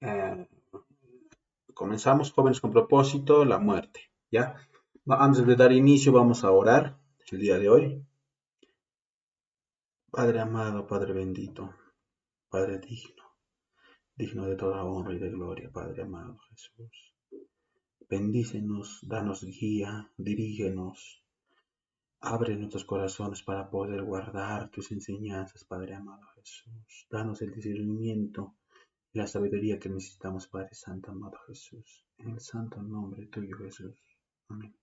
Eh, Comenzamos, jóvenes con propósito, la muerte. ¿Ya? Antes de dar inicio, vamos a orar el día de hoy. Padre amado, Padre bendito, Padre digno, digno de toda honra y de gloria, Padre amado Jesús. Bendícenos, danos guía, dirígenos, abre nuestros corazones para poder guardar tus enseñanzas, Padre amado Jesús. Danos el discernimiento y la sabiduría que necesitamos, Padre Santo, amado Jesús. En el santo nombre tuyo, Jesús. Amén.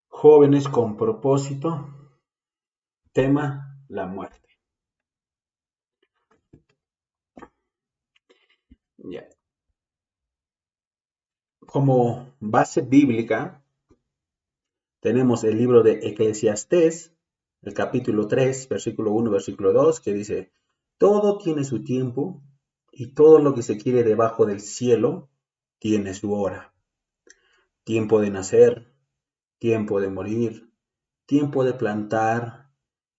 Jóvenes con propósito, tema, la muerte. Ya. Como base bíblica, tenemos el libro de Eclesiastés, el capítulo 3, versículo 1, versículo 2, que dice, todo tiene su tiempo y todo lo que se quiere debajo del cielo tiene su hora. Tiempo de nacer, tiempo de morir, tiempo de plantar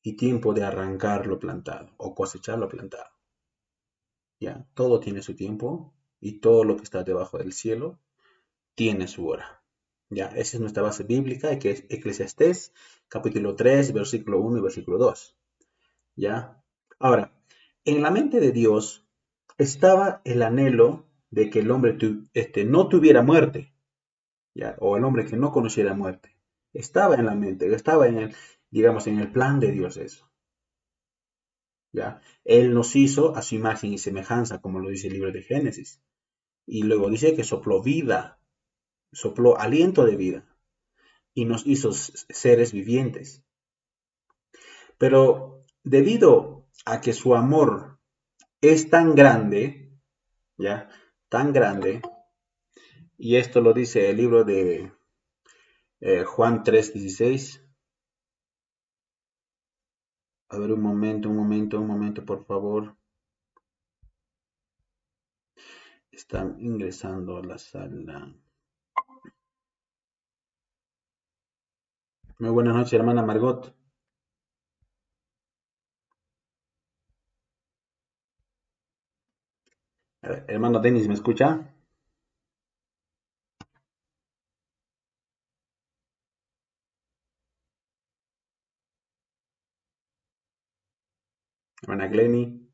y tiempo de arrancar lo plantado o cosechar lo plantado. Ya, todo tiene su tiempo y todo lo que está debajo del cielo tiene su hora. Ya, esa es nuestra base bíblica, que es Eclesiastés, capítulo 3, versículo 1 y versículo 2. Ya. Ahora, en la mente de Dios estaba el anhelo de que el hombre no tuviera muerte, ya, o el hombre que no conociera muerte. Estaba en la mente, estaba en el, digamos, en el plan de Dios eso. ¿Ya? Él nos hizo a su imagen y semejanza, como lo dice el libro de Génesis. Y luego dice que sopló vida, sopló aliento de vida y nos hizo seres vivientes. Pero debido a que su amor es tan grande, ¿ya? Tan grande, y esto lo dice el libro de Juan 3:16. A ver, un momento, por favor. Están ingresando a la sala. Muy buenas noches, hermana Margot. Hermano Denis, ¿me escucha? Hermana Glenny.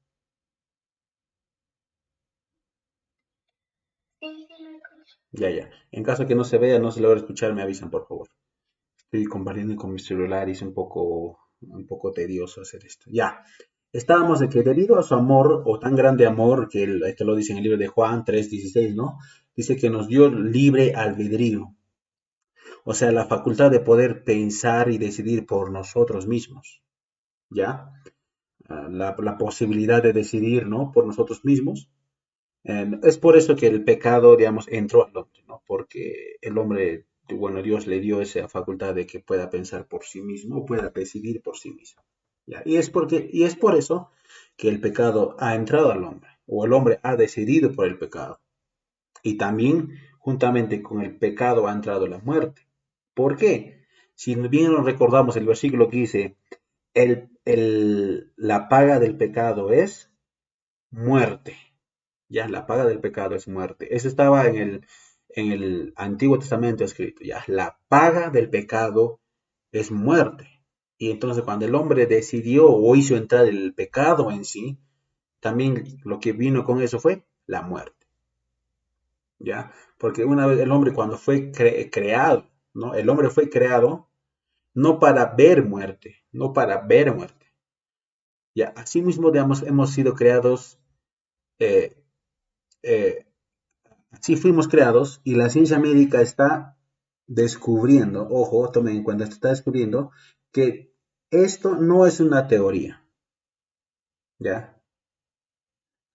Ya, ya. En caso que no se vea, no se logra escuchar, me avisan, por favor. Estoy compartiendo con mi celular y es un poco tedioso hacer esto. Ya. Estábamos de que debido a su amor, o tan grande amor, que esto lo dice en el libro de Juan 3:16, ¿no? Dice que nos dio libre albedrío. O sea, la facultad de poder pensar y decidir por nosotros mismos. ¿Ya? La posibilidad de decidir, ¿no? Por nosotros mismos. Es por eso que el pecado, digamos, entró al hombre, ¿no? Porque el hombre, bueno, Dios le dio esa facultad de que pueda pensar por sí mismo, pueda decidir por sí mismo. ¿Ya? Y es por eso que el pecado ha entrado al hombre, o el hombre ha decidido por el pecado. Y también, juntamente con el pecado, ha entrado la muerte. ¿Por qué? Si bien nos recordamos el versículo que dice, la paga del pecado es muerte. Ya, la paga del pecado es muerte. Eso estaba en el Antiguo Testamento escrito. Ya, la paga del pecado es muerte. Y entonces cuando el hombre decidió o hizo entrar el pecado en sí, también lo que vino con eso fue la muerte. Ya, porque una vez el hombre cuando fue creado, ¿no? El hombre fue creado no para ver muerte, no para ver muerte. Ya, así mismo, digamos, hemos sido creados eh, eh, así fuimos creados y la ciencia médica está descubriendo, ojo, tomen en cuenta, está descubriendo que esto no es una teoría, ¿ya?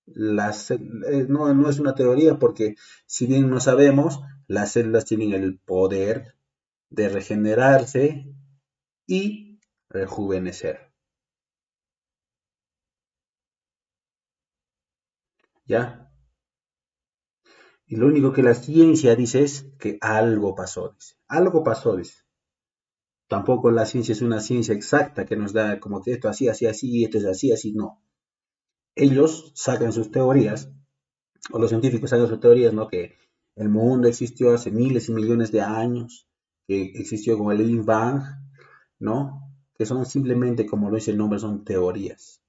No es una teoría porque si bien no sabemos, las células tienen el poder de regenerarse y rejuvenecer, ¿ya? Y lo único que la ciencia dice es que algo pasó, dice. Algo pasó, dice. Tampoco la ciencia es una ciencia exacta que nos da como que esto así, así, así, y esto es así, así, no. Ellos sacan sus teorías o los científicos sacan sus teorías, ¿no? Que el mundo existió hace miles y millones de años, que existió con el Big Bang, ¿no? Que son simplemente, como lo dice el nombre, son teorías.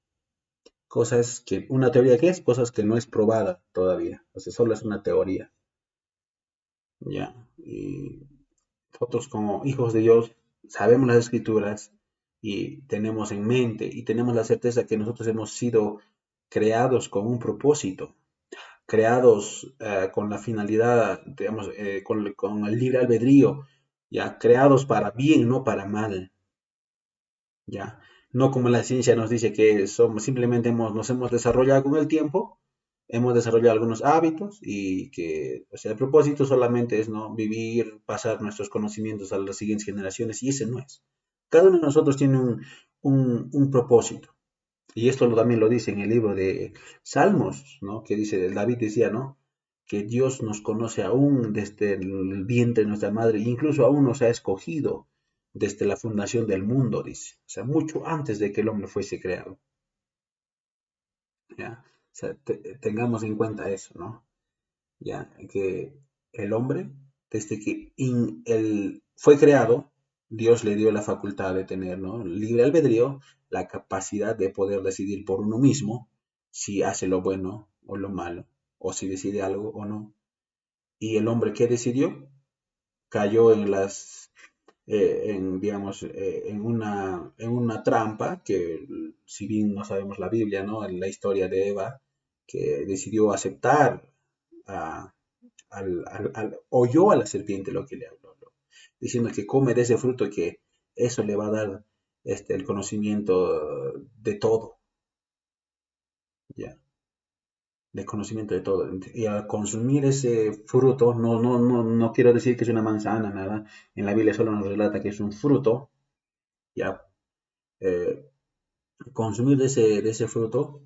Cosas que, una teoría que es, cosas que no es probada todavía. O sea, solo es una teoría, ¿ya? Y nosotros como hijos de Dios sabemos las escrituras y tenemos en mente y tenemos la certeza que nosotros hemos sido creados con un propósito, creados con la finalidad, digamos, con el libre albedrío, ya creados para bien, no para mal, ya. No como la ciencia nos dice que somos, simplemente nos hemos desarrollado con el tiempo, hemos desarrollado algunos hábitos y que, o sea, el propósito solamente es, ¿no? Vivir, pasar nuestros conocimientos a las siguientes generaciones y ese no es. Cada uno de nosotros tiene un propósito. Y esto también lo dice en el libro de Salmos, ¿no? Que dice, David decía, ¿no? Que Dios nos conoce aún desde el vientre de nuestra madre, e incluso aún nos ha escogido desde la fundación del mundo, dice. O sea, mucho antes de que el hombre fuese creado, ¿ya? O sea, tengamos en cuenta eso, ¿no? Ya, que el hombre, desde que él fue creado, Dios le dio la facultad de tener, ¿no? Libre albedrío, la capacidad de poder decidir por uno mismo si hace lo bueno o lo malo, o si decide algo o no. Y el hombre que decidió cayó digamos, en una trampa que, si bien no sabemos la Biblia, ¿no? La historia de Eva, que decidió aceptar a, oyó a la serpiente lo que le habló, ¿no? Diciendo que come de ese fruto y que eso le va a dar el conocimiento de todo, ya, de conocimiento de todo. Y al consumir ese fruto, no quiero decir que es una manzana, nada, en la Biblia solo nos relata que es un fruto, ya, eh, consumir de ese fruto,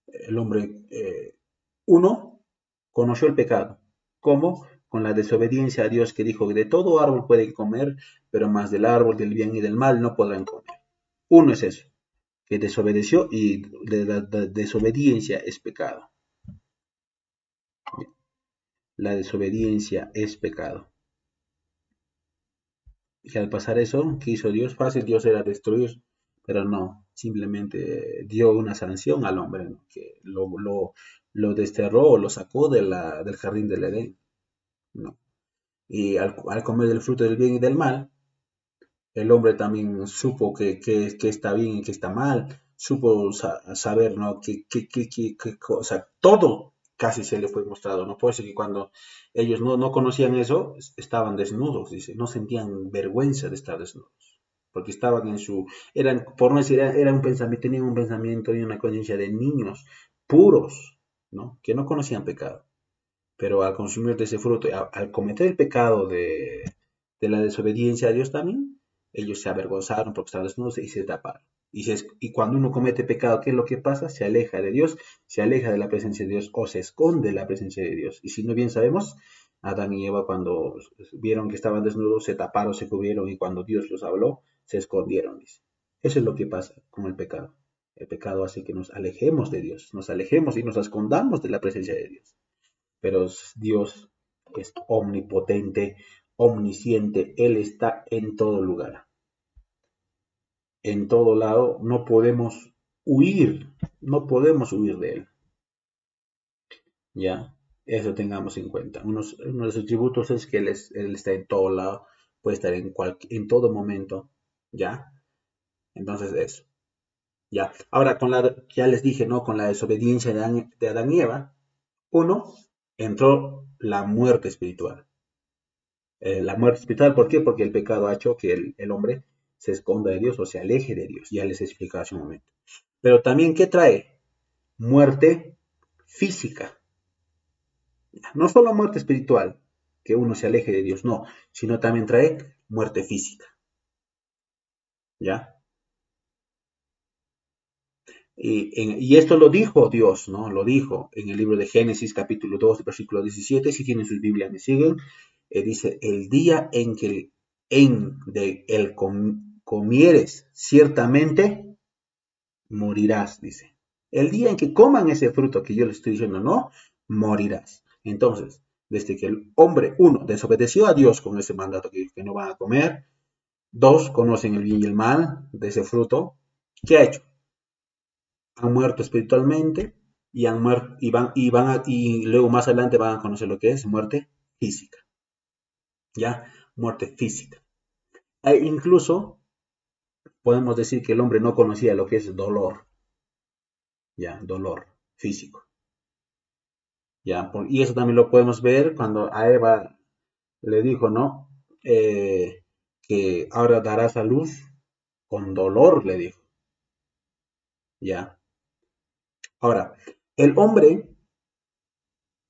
el hombre, uno, conoció el pecado. ¿Cómo? Con la desobediencia a Dios que dijo que de todo árbol pueden comer, pero más del árbol del bien y del mal no podrán comer. Uno es eso, que desobedeció y la desobediencia es pecado. La desobediencia es pecado. Y al pasar eso, ¿qué hizo Dios? Fácil, Dios era destruir, pero no, simplemente dio una sanción al hombre, ¿no? Que lo desterró, lo sacó del jardín del Edén, ¿no? Y al comer del fruto del bien y del mal, el hombre también supo que está bien y que está mal, supo saber, ¿no? Que cosa, todo casi se le fue mostrado, ¿no? Por eso que cuando ellos no conocían eso, estaban desnudos, dice, no sentían vergüenza de estar desnudos, porque estaban eran, por no decir, era un pensamiento, tenían un pensamiento y una conciencia de niños puros, ¿no? Que no conocían pecado, pero al consumir de ese fruto, al cometer el pecado de la desobediencia a Dios también, ellos se avergonzaron porque estaban desnudos y se taparon. Y cuando uno comete pecado, ¿qué es lo que pasa? Se aleja de Dios, se aleja de la presencia de Dios o se esconde de la presencia de Dios. Y si no bien sabemos, Adán y Eva cuando vieron que estaban desnudos, se taparon, se cubrieron y cuando Dios los habló, se escondieron, dice. Eso es lo que pasa con el pecado. El pecado hace que nos alejemos de Dios, nos alejemos y nos escondamos de la presencia de Dios, pero Dios es omnipotente, omnisciente, Él está en todo lugar, en todo lado, no podemos huir de Él, ¿ya? Eso tengamos en cuenta. Uno de sus atributos es que Él está en todo lado, puede estar en todo momento, ¿ya? Entonces eso, ¿ya? Ahora, ya les dije, ¿no? Con la desobediencia de Adán y Eva, uno, entró la muerte espiritual. La muerte espiritual, ¿por qué? Porque el pecado ha hecho que el hombre se esconda de Dios o se aleje de Dios. Ya les he explicado hace un momento. Pero también, ¿qué trae? Muerte física. No solo muerte espiritual, que uno se aleje de Dios, no, sino también trae muerte física. ¿Ya? Y esto lo dijo Dios, ¿no? Lo dijo en el libro de Génesis, capítulo 2, versículo 17. Si tienen sus Biblias, me siguen. Dice: el día en que comieres, ciertamente morirás, dice. El día en que coman ese fruto que yo les estoy diciendo, no, morirás. Entonces, desde que el hombre, uno, desobedeció a Dios con ese mandato que no van a comer, dos, conocen el bien y el mal de ese fruto, ¿qué ha hecho? Han muerto espiritualmente y han muerto y luego más adelante van a conocer lo que es muerte física, ya, muerte física. E incluso podemos decir que el hombre no conocía lo que es dolor, ya, dolor físico, ya, y eso también lo podemos ver cuando a Eva le dijo, ¿no? Que ahora darás a luz con dolor, le dijo, ya. Ahora, el hombre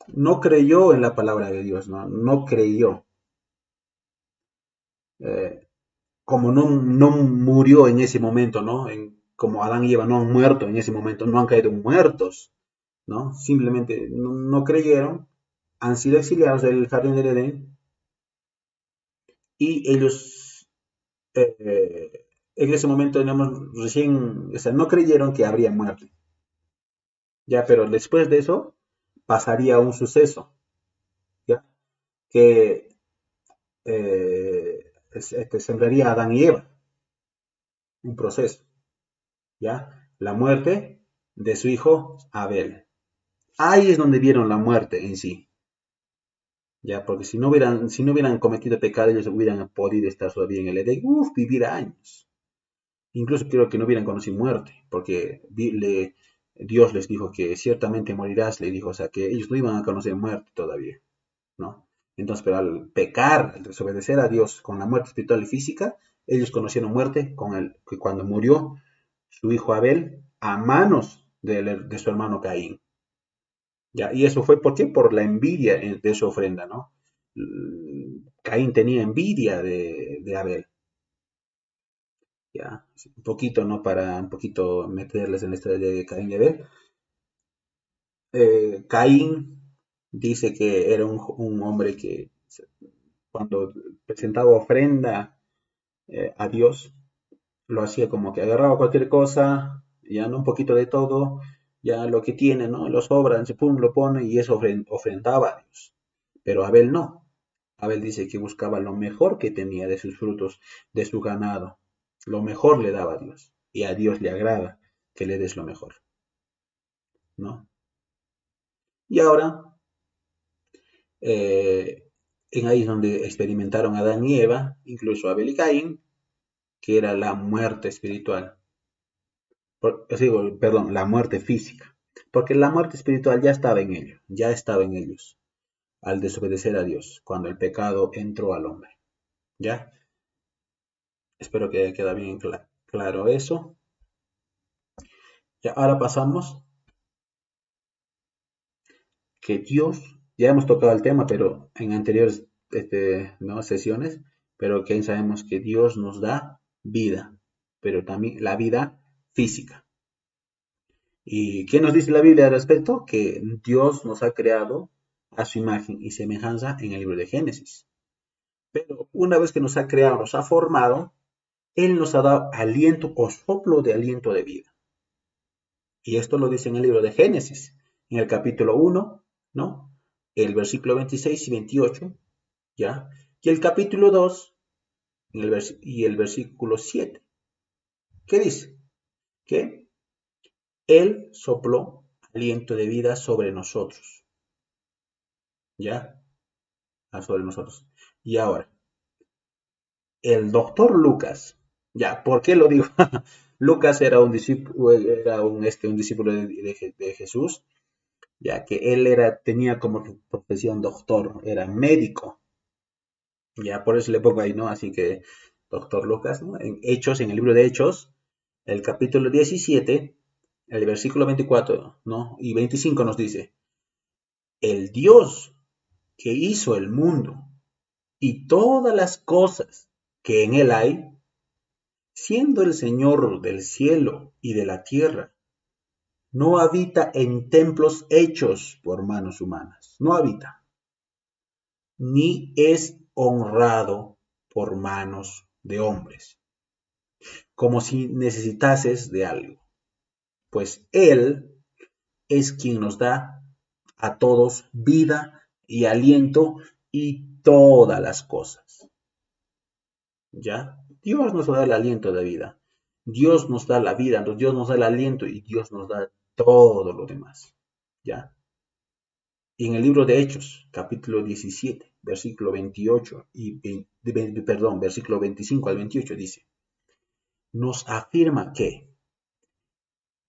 no creyó en la palabra de Dios, ¿no? No creyó. Eh, como no murió en ese momento, ¿no? Como Adán y Eva no han muerto en ese momento, no han caído muertos, ¿no? Simplemente no creyeron, han sido exiliados del jardín del Edén y ellos en ese momento, digamos, recién, o sea, no creyeron que habría muerte. Ya, pero después de eso pasaría un suceso, ¿ya? Que sembraría a Adán y Eva, un proceso, ¿ya? La muerte de su hijo Abel. Ahí es donde vieron la muerte en sí, ¿ya? Porque si no hubieran cometido pecado, ellos hubieran podido estar todavía en el Edén, vivir años. Incluso creo que no hubieran conocido muerte, porque Dios les dijo que ciertamente morirás, le dijo, o sea, que ellos no iban a conocer muerte todavía, ¿no? Entonces, pero al pecar, al desobedecer a Dios con la muerte espiritual y física, ellos conocieron muerte que cuando murió su hijo Abel a manos de su hermano Caín. ¿Ya? Y eso fue ¿por qué? Por la envidia de su ofrenda, ¿no? Caín tenía envidia de Abel, ¿ya? Un poquito, ¿no? Para un poquito meterles en la historia de Caín y Abel. Caín dice que era un hombre que cuando presentaba ofrenda a Dios, lo hacía como que agarraba cualquier cosa, ya no un poquito de todo, ya lo que tiene, ¿no? Lo sobran, se pum, lo pone y eso ofrendaba a Dios. Pero Abel no. Abel dice que buscaba lo mejor que tenía de sus frutos, de su ganado. Lo mejor le daba a Dios. Y a Dios le agrada que le des lo mejor, ¿no? Y ahora, eh, en ahí es donde experimentaron Adán y Eva, incluso Abel y Caín, que era la muerte espiritual. Perdón, la muerte física. Porque la muerte espiritual ya estaba en ellos, ya estaba en ellos, al desobedecer a Dios, cuando el pecado entró al hombre. ¿Ya? Espero que quede bien claro eso. Ya, ahora pasamos que Dios, ya hemos tocado el tema, pero en anteriores ¿no? sesiones, pero que sabemos que Dios nos da vida, pero también la vida física. ¿Y qué nos dice la Biblia al respecto? Que Dios nos ha creado a su imagen y semejanza en el libro de Génesis. Pero una vez que nos ha creado, nos ha formado, Él nos ha dado aliento o soplo de aliento de vida. Y esto lo dice en el libro de Génesis, en el capítulo 1, ¿no? El versículo 26 y 28, ¿ya? Y el capítulo 2 y el versículo 7. ¿Qué dice? Que Él sopló aliento de vida sobre nosotros, ¿ya? Sobre nosotros. Y ahora, el doctor Lucas, ya, ¿por qué lo digo? Lucas era un discípulo, un discípulo de Jesús, ya que él tenía como profesión doctor, era médico, ya por eso le pongo ahí, ¿no? Así que, doctor Lucas, ¿no? En el libro de Hechos, el capítulo 17, el versículo 24, ¿no? Y 25 nos dice, el Dios que hizo el mundo y todas las cosas que en él hay, siendo el Señor del cielo y de la tierra, no habita en templos hechos por manos humanas, no habita, ni es honrado por manos de hombres, como si necesitases de algo, pues Él es quien nos da a todos vida y aliento y todas las cosas. ¿Ya? Dios nos da el aliento de vida. Dios nos da la vida, Dios nos da el aliento y Dios nos da todo lo demás. ¿Ya? Y en el libro de Hechos, capítulo 17, versículo 28 perdón, versículo 25 al 28 dice, nos afirma que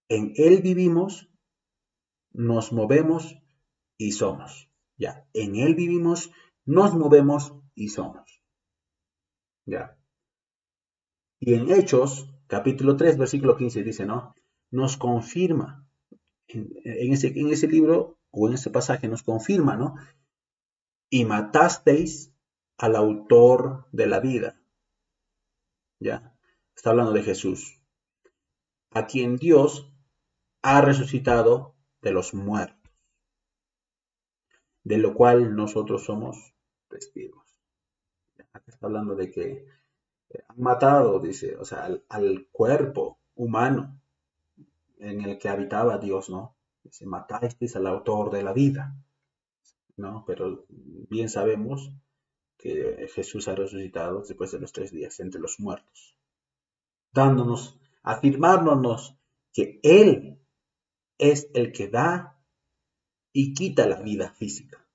en Él vivimos, nos movemos y somos. Ya, en Él vivimos, nos movemos y somos. Ya. Y en Hechos, capítulo 3 versículo 15 dice, ¿no? Nos confirma, en ese libro o en ese pasaje nos confirma, ¿no? Y matasteis al autor de la vida. Ya, está hablando de Jesús, a quien Dios ha resucitado de los muertos, de lo cual nosotros somos testigos. Acá está hablando de que han matado, dice, o sea, al cuerpo humano en el que habitaba Dios, ¿no? Dice, matasteis al autor de la vida, ¿no? Pero bien sabemos que Jesús ha resucitado después de los 3 días entre los muertos, dándonos, afirmándonos que Él es el que da y quita la vida física.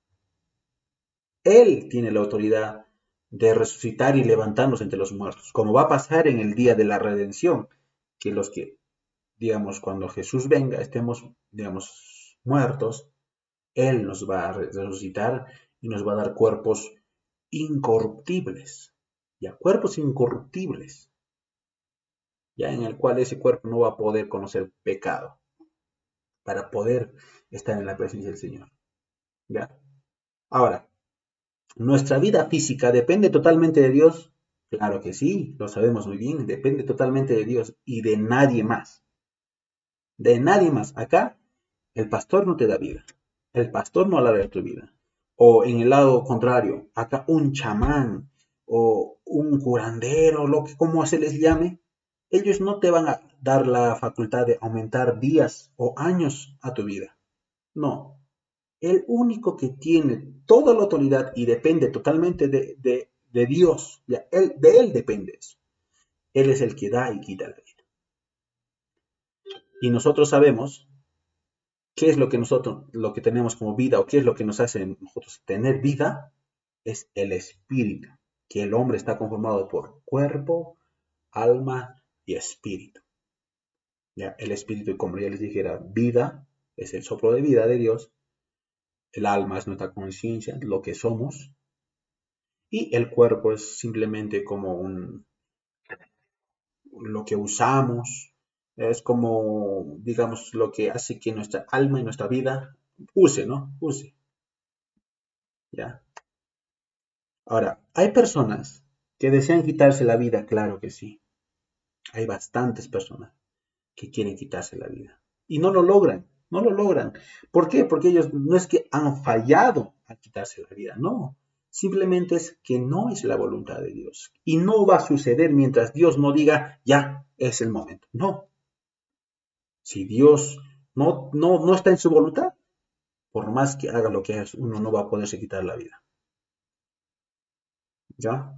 Él tiene la autoridad de resucitar y levantarnos entre los muertos, como va a pasar en el día de la redención, que los que, digamos, cuando Jesús venga, estemos, digamos, muertos, Él nos va a resucitar y nos va a dar cuerpos incorruptibles, ya, cuerpos incorruptibles, ya en el cual ese cuerpo no va a poder conocer pecado, para poder estar en la presencia del Señor, ya. Ahora, ¿nuestra vida física depende totalmente de Dios? Claro que sí, lo sabemos muy bien, depende totalmente de Dios y de nadie más. De nadie más. Acá el pastor no te da vida. El pastor no alarga tu vida. O en el lado contrario, acá un chamán o un curandero, lo que como se les llame, ellos no te van a dar la facultad de aumentar días o años a tu vida. No, el único que tiene toda la autoridad y depende totalmente de Dios, de él depende eso. Él es el que da y quita la vida. Y nosotros sabemos qué es lo que nosotros, lo que tenemos como vida o qué es lo que nos hace nosotros tener vida, es el espíritu, que el hombre está conformado por cuerpo, alma y espíritu. ¿Ya? El espíritu, como ya les dijera, vida, es el soplo de vida de Dios, el alma es nuestra conciencia, lo que somos, y el cuerpo es simplemente como lo que usamos, es como, digamos, lo que hace que nuestra alma y nuestra vida use, ¿no? Use, ¿ya? Ahora, ¿hay personas que desean quitarse la vida? Claro que sí. Hay bastantes personas que quieren quitarse la vida. Y no lo logran, no lo logran. ¿Por qué? Porque ellos no es que han fallado a quitarse la vida, no. Simplemente es que no es la voluntad de Dios. Y no va a suceder mientras Dios no diga, ya es el momento. No. Si Dios no está en su voluntad, por más que haga lo que haga, uno no va a poderse quitar la vida. ¿Ya?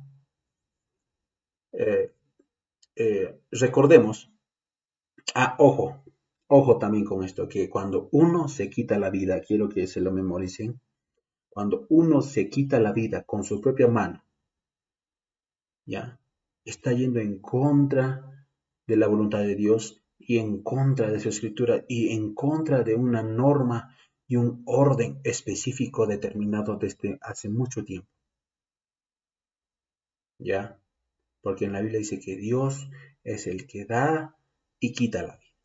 Eh, recordemos, ojo también con esto, que cuando uno se quita la vida, quiero que se lo memoricen, cuando uno se quita la vida con su propia mano, ¿ya? Está yendo en contra de la voluntad de Dios y en contra de su escritura y en contra de una norma y un orden específico determinado desde hace mucho tiempo, ¿ya? Porque en la Biblia dice que Dios es el que da y quita la vida.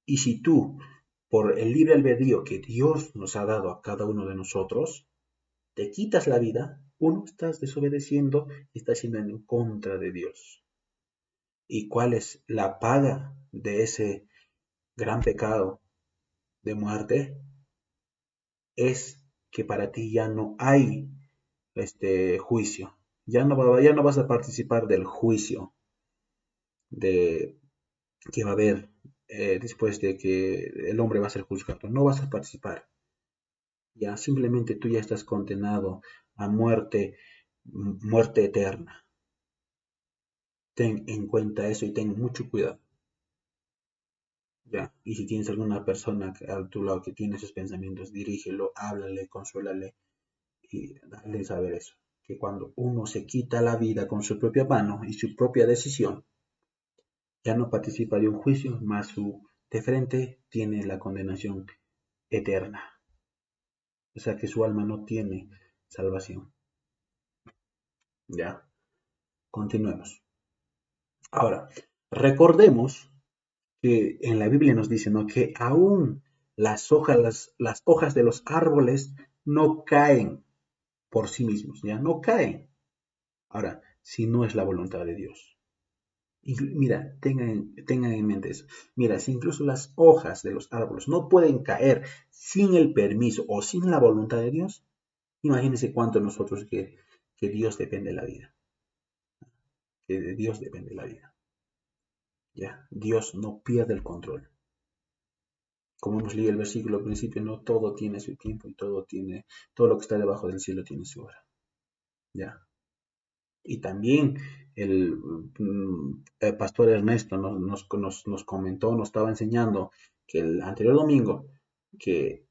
Y si tú, por el libre albedrío que Dios nos ha dado a cada uno de nosotros, te quitas la vida, uno estás desobedeciendo y estás yendo en contra de Dios. ¿Y cuál es la paga de ese gran pecado de muerte? Es que para ti ya no hay este juicio. Ya no vas a participar del juicio de, que va a haber después de que el hombre va a ser juzgado. No vas a participar. Ya, simplemente tú ya estás condenado a muerte, muerte eterna. Ten en cuenta eso y ten mucho cuidado. Ya, y si tienes alguna persona a tu lado que tiene esos pensamientos, dirígelo, háblale, consuélale y dale saber eso. Que cuando uno se quita la vida con su propia mano y su propia decisión, ya no participa de un juicio, más su de frente tiene la condenación eterna. O sea que su alma no tiene salvación. Ya, continuemos. Ahora, recordemos que en la Biblia nos dice, ¿no?, que aún las hojas de los árboles no caen por sí mismos, ya no caen. Ahora, si no es la voluntad de Dios. Y mira, tengan en mente eso. Mira, si incluso las hojas de los árboles no pueden caer sin el permiso o sin la voluntad de Dios, imagínense cuánto nosotros que Dios depende de la vida. Que de Dios depende la vida. Ya, Dios no pierde el control. Como hemos leído el versículo al principio, no todo tiene su tiempo y todo lo que está debajo del cielo tiene su hora. Ya. Y también el pastor Ernesto nos comentó, nos estaba enseñando que el anterior domingo, que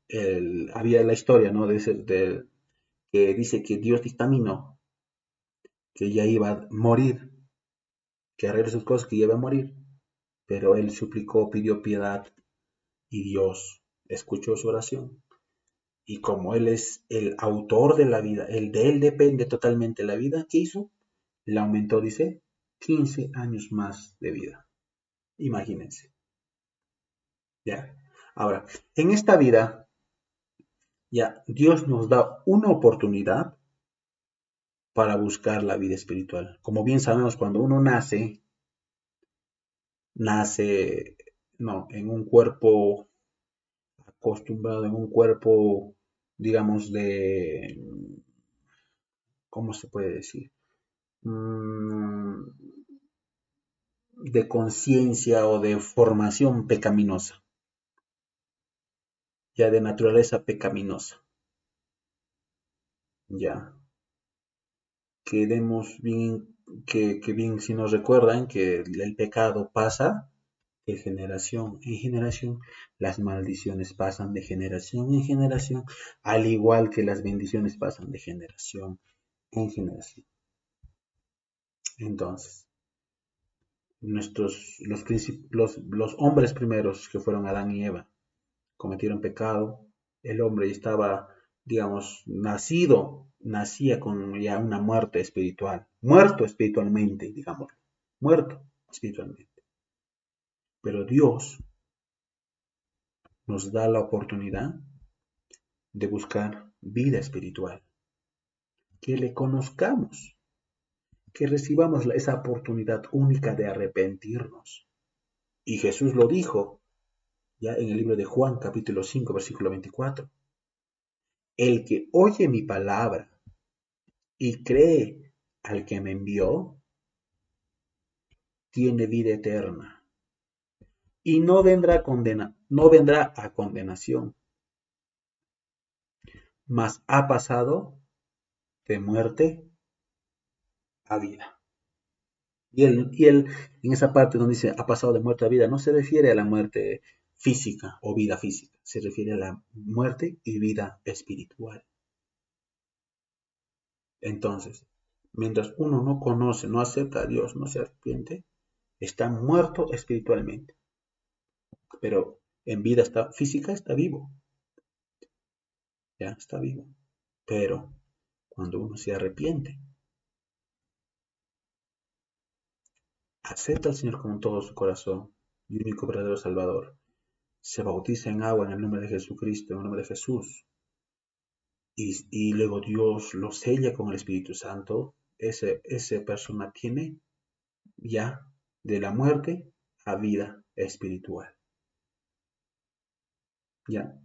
había la historia, ¿no?, que dice que Dios dictaminó que ya iba a morir, que arregle sus cosas, que ya iba a morir, pero él suplicó, pidió piedad y Dios escuchó su oración. Y como él es el autor de la vida, el de él depende totalmente la vida, ¿qué hizo? Le aumentó, dice, 15 años más de vida. Imagínense. ¿Ya? Ahora, en esta vida, ya, Dios nos da una oportunidad para buscar la vida espiritual. Como bien sabemos, cuando uno nace, no, en un cuerpo acostumbrado, en un cuerpo, digamos, ¿cómo se puede decir? Mm, de conciencia o de formación pecaminosa, ya de naturaleza pecaminosa, ya. Quedemos bien, que bien si nos recuerdan que el pecado pasa de generación en generación, las maldiciones pasan de generación en generación, al igual que las bendiciones pasan de generación en generación. Entonces, los hombres primeros que fueron Adán y Eva cometieron pecado, el hombre estaba, digamos, nacía con ya una muerte espiritual, muerto espiritualmente, digamos, muerto espiritualmente. Pero Dios nos da la oportunidad de buscar vida espiritual, que le conozcamos, que recibamos esa oportunidad única de arrepentirnos. Y Jesús lo dijo ya en el libro de Juan, capítulo 5, versículo 24. El que oye mi palabra y cree al que me envió, tiene vida eterna y no vendrá a condenación, mas ha pasado de muerte a vida. Y él, en esa parte donde dice ha pasado de muerte a vida, no se refiere a la muerte física o vida física, se refiere a la muerte y vida espiritual. Entonces, mientras uno no conoce, no acepta a Dios, no se arrepiente, está muerto espiritualmente, pero en vida física está vivo, ya está vivo. Pero cuando uno se arrepiente, acepta al Señor con todo su corazón y único verdadero Salvador, se bautiza en agua en el nombre de Jesucristo, en el nombre de Jesús, y luego Dios lo sella con el Espíritu Santo, esa persona tiene ya de la muerte a vida espiritual. ¿Ya?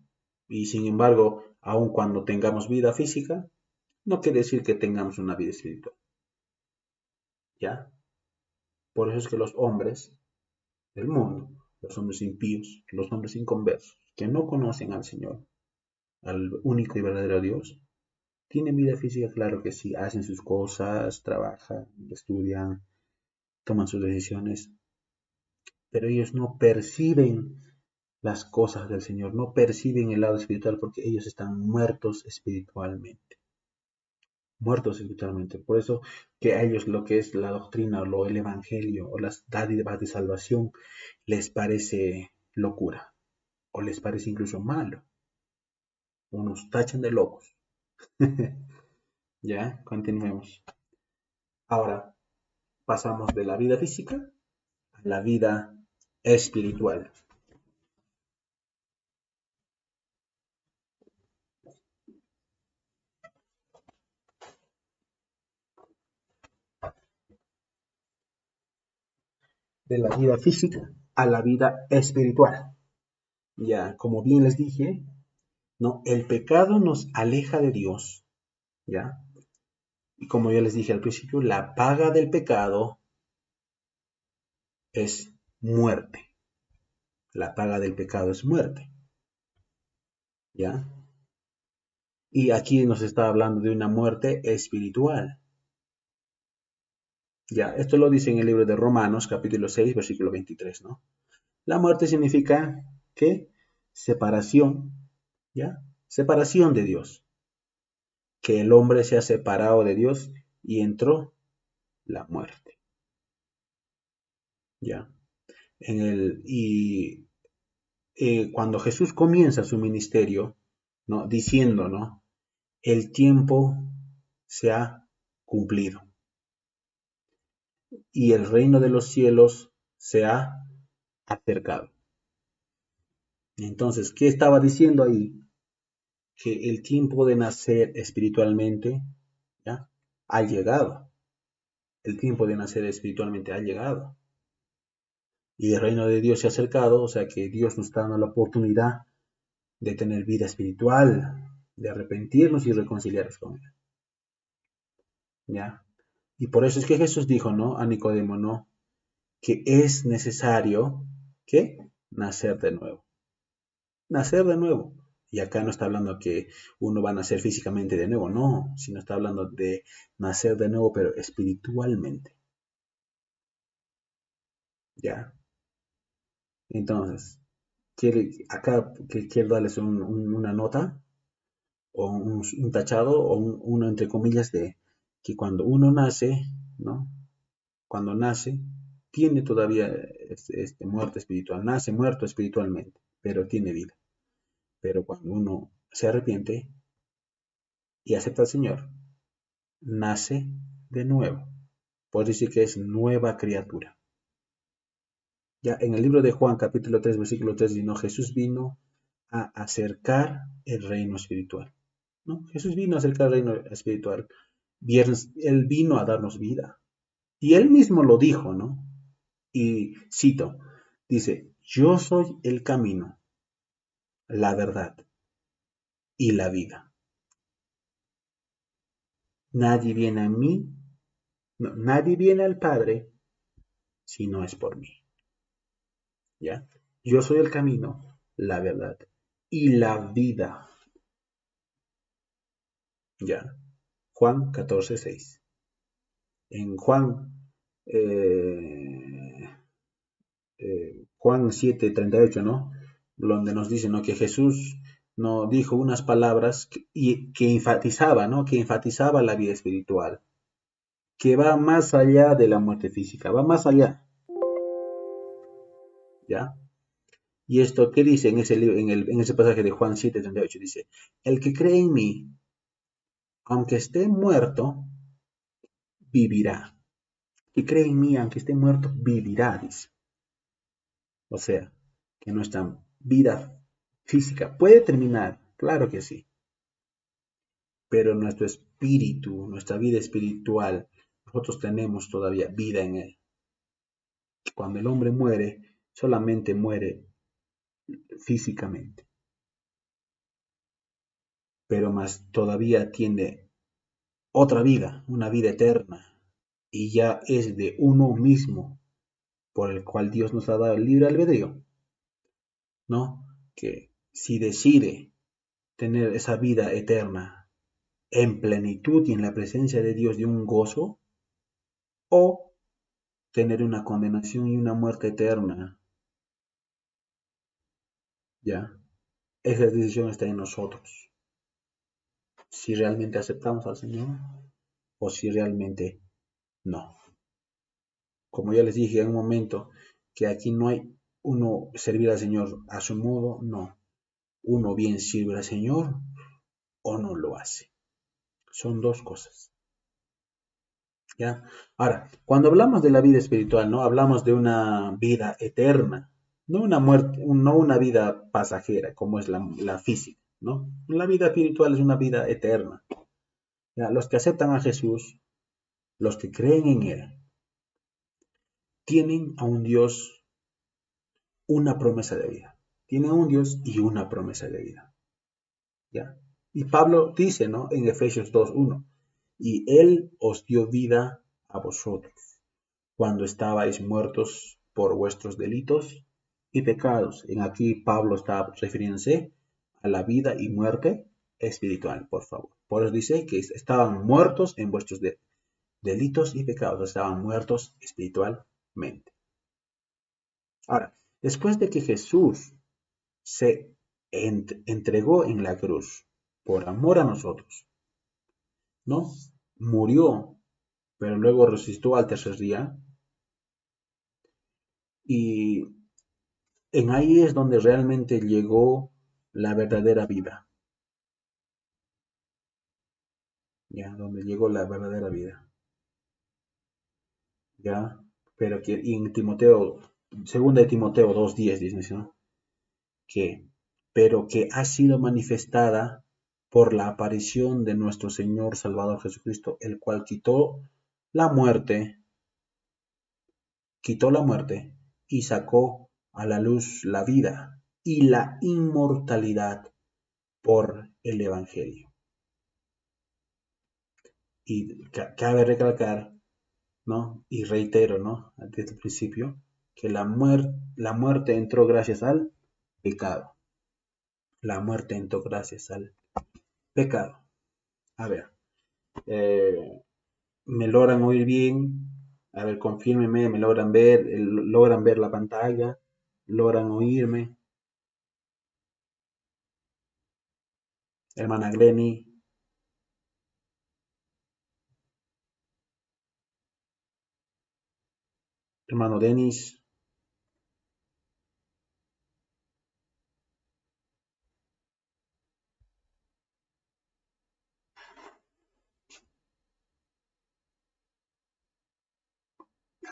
Y sin embargo, aun cuando tengamos vida física, no quiere decir que tengamos una vida espiritual. ¿Ya? Por eso es que los hombres del mundo, los hombres impíos, los hombres inconversos, que no conocen al Señor, al único y verdadero Dios? ¿Tienen vida física? Claro que sí, hacen sus cosas, trabajan, estudian, toman sus decisiones, pero ellos no perciben las cosas del Señor, no perciben el lado espiritual porque ellos están muertos espiritualmente. Muertos espiritualmente. Por eso que a ellos lo que es la doctrina, o el evangelio o las dádivas de salvación les parece locura o les parece incluso malo. Unos tachan de locos. Ya, continuemos. Ahora pasamos de la vida física a la vida espiritual. De la vida física a la vida espiritual. Ya, como bien les dije, ¿no? El pecado nos aleja de Dios, ¿ya? Y como ya les dije al principio, la paga del pecado es muerte. La paga del pecado es muerte, ¿ya? Y aquí nos está hablando de una muerte espiritual, ¿ya? Esto lo dice en el libro de Romanos, capítulo 6, versículo 23, ¿no? La muerte significa, ¿qué? Separación, ¿ya? Separación de Dios. Que el hombre se ha separado de Dios y entró la muerte, ¿ya? Cuando Jesús comienza su ministerio, ¿no? Diciendo, ¿no? El tiempo se ha cumplido y el reino de los cielos se ha acercado. Entonces, ¿qué estaba diciendo ahí? Que el tiempo de nacer espiritualmente, ¿ya? Ha llegado. El tiempo de nacer espiritualmente ha llegado. Y el reino de Dios se ha acercado, o sea que Dios nos está dando la oportunidad de tener vida espiritual, de arrepentirnos y reconciliarnos con Él. ¿Ya? Y por eso es que Jesús dijo, ¿no? A Nicodemo, ¿no? Que es necesario, ¿qué? Nacer de nuevo. Nacer de nuevo. Y acá no está hablando que uno va a nacer físicamente de nuevo, no, sino está hablando de nacer de nuevo, pero espiritualmente. ¿Ya? Entonces, acá quiero darles una nota o un tachado o uno entre comillas de que cuando uno nace, ¿no? Cuando nace, tiene todavía muerte espiritual, nace muerto espiritualmente, pero tiene vida. Pero cuando uno se arrepiente y acepta al Señor, nace de nuevo. Por decir que es nueva criatura. Ya en el libro de Juan, capítulo 3 versículo 3 dice, no, Jesús vino a acercar el reino espiritual. ¿No? Jesús vino a acercar el reino espiritual. Él vino a darnos vida. Y él mismo lo dijo, ¿no? Y cito, dice, yo soy el camino, la verdad y la vida. Nadie viene a mí, no, nadie viene al Padre si no es por mí. ¿Ya? Yo soy el camino, la verdad y la vida. ¿Ya? Juan 14:6. En Juan 7:38, ¿no? Donde nos dice, ¿no? Que Jesús no dijo unas palabras que enfatizaba, ¿no? Que enfatizaba la vida espiritual, que va más allá de la muerte física, va más allá, ¿ya? Y esto, ¿qué dice en ese libro, en ese pasaje de Juan 7:38? Dice, el que cree en mí, aunque esté muerto, vivirá. El que cree en mí, aunque esté muerto, vivirá, dice. O sea, que nuestra vida física puede terminar, claro que sí, pero nuestro espíritu, nuestra vida espiritual, nosotros tenemos todavía vida en él. Cuando el hombre muere, solamente muere físicamente, pero más todavía tiene otra vida, una vida eterna, y ya es de uno mismo, por el cual Dios nos ha dado el libre albedrío, ¿no? Que si decide tener esa vida eterna en plenitud y en la presencia de Dios de un gozo, o tener una condenación y una muerte eterna. ¿Ya? Esa decisión está en nosotros. Si realmente aceptamos al Señor o si realmente no. Como ya les dije en un momento, que aquí no hay uno servir al Señor a su modo, no. Uno bien sirve al Señor o no lo hace. Son dos cosas. ¿Ya? Ahora, cuando hablamos de la vida espiritual, ¿no? Hablamos de una vida eterna, no una muerte, no una vida pasajera, como es la física, ¿no? La vida espiritual es una vida eterna. ¿Ya? Los que aceptan a Jesús, los que creen en Él, tienen a un Dios una promesa de vida. Tienen a un Dios y una promesa de vida. ¿Ya? Y Pablo dice, ¿no? En Efesios 2:1, y Él os dio vida a vosotros cuando estabais muertos por vuestros delitos y pecados. En aquí Pablo está refiriéndose a la vida y muerte espiritual, por favor. Por eso dice que estaban muertos en vuestros delitos y pecados, estaban muertos espiritualmente. Ahora, después de que Jesús se entregó en la cruz por amor a nosotros, ¿no? Murió, pero luego resucitó al tercer día, y en ahí es donde realmente llegó la verdadera vida, ¿ya? Donde llegó la verdadera vida, ¿ya? Pero que en Timoteo, segunda de Timoteo 2:10 dice, ¿no? Que, pero que ha sido manifestada por la aparición de nuestro Señor Salvador Jesucristo, el cual quitó la muerte y sacó a la luz la vida y la inmortalidad por el Evangelio. Y cabe recalcar, ¿no? Y reitero, ¿no? Desde el principio, que la muerte entró gracias al pecado. La muerte entró gracias al pecado. A ver, eh, ¿me logran oír bien? A ver, confírmenme, ¿me logran ver la pantalla? ¿Logran oírme? Hermana Glenny, hermano Denis,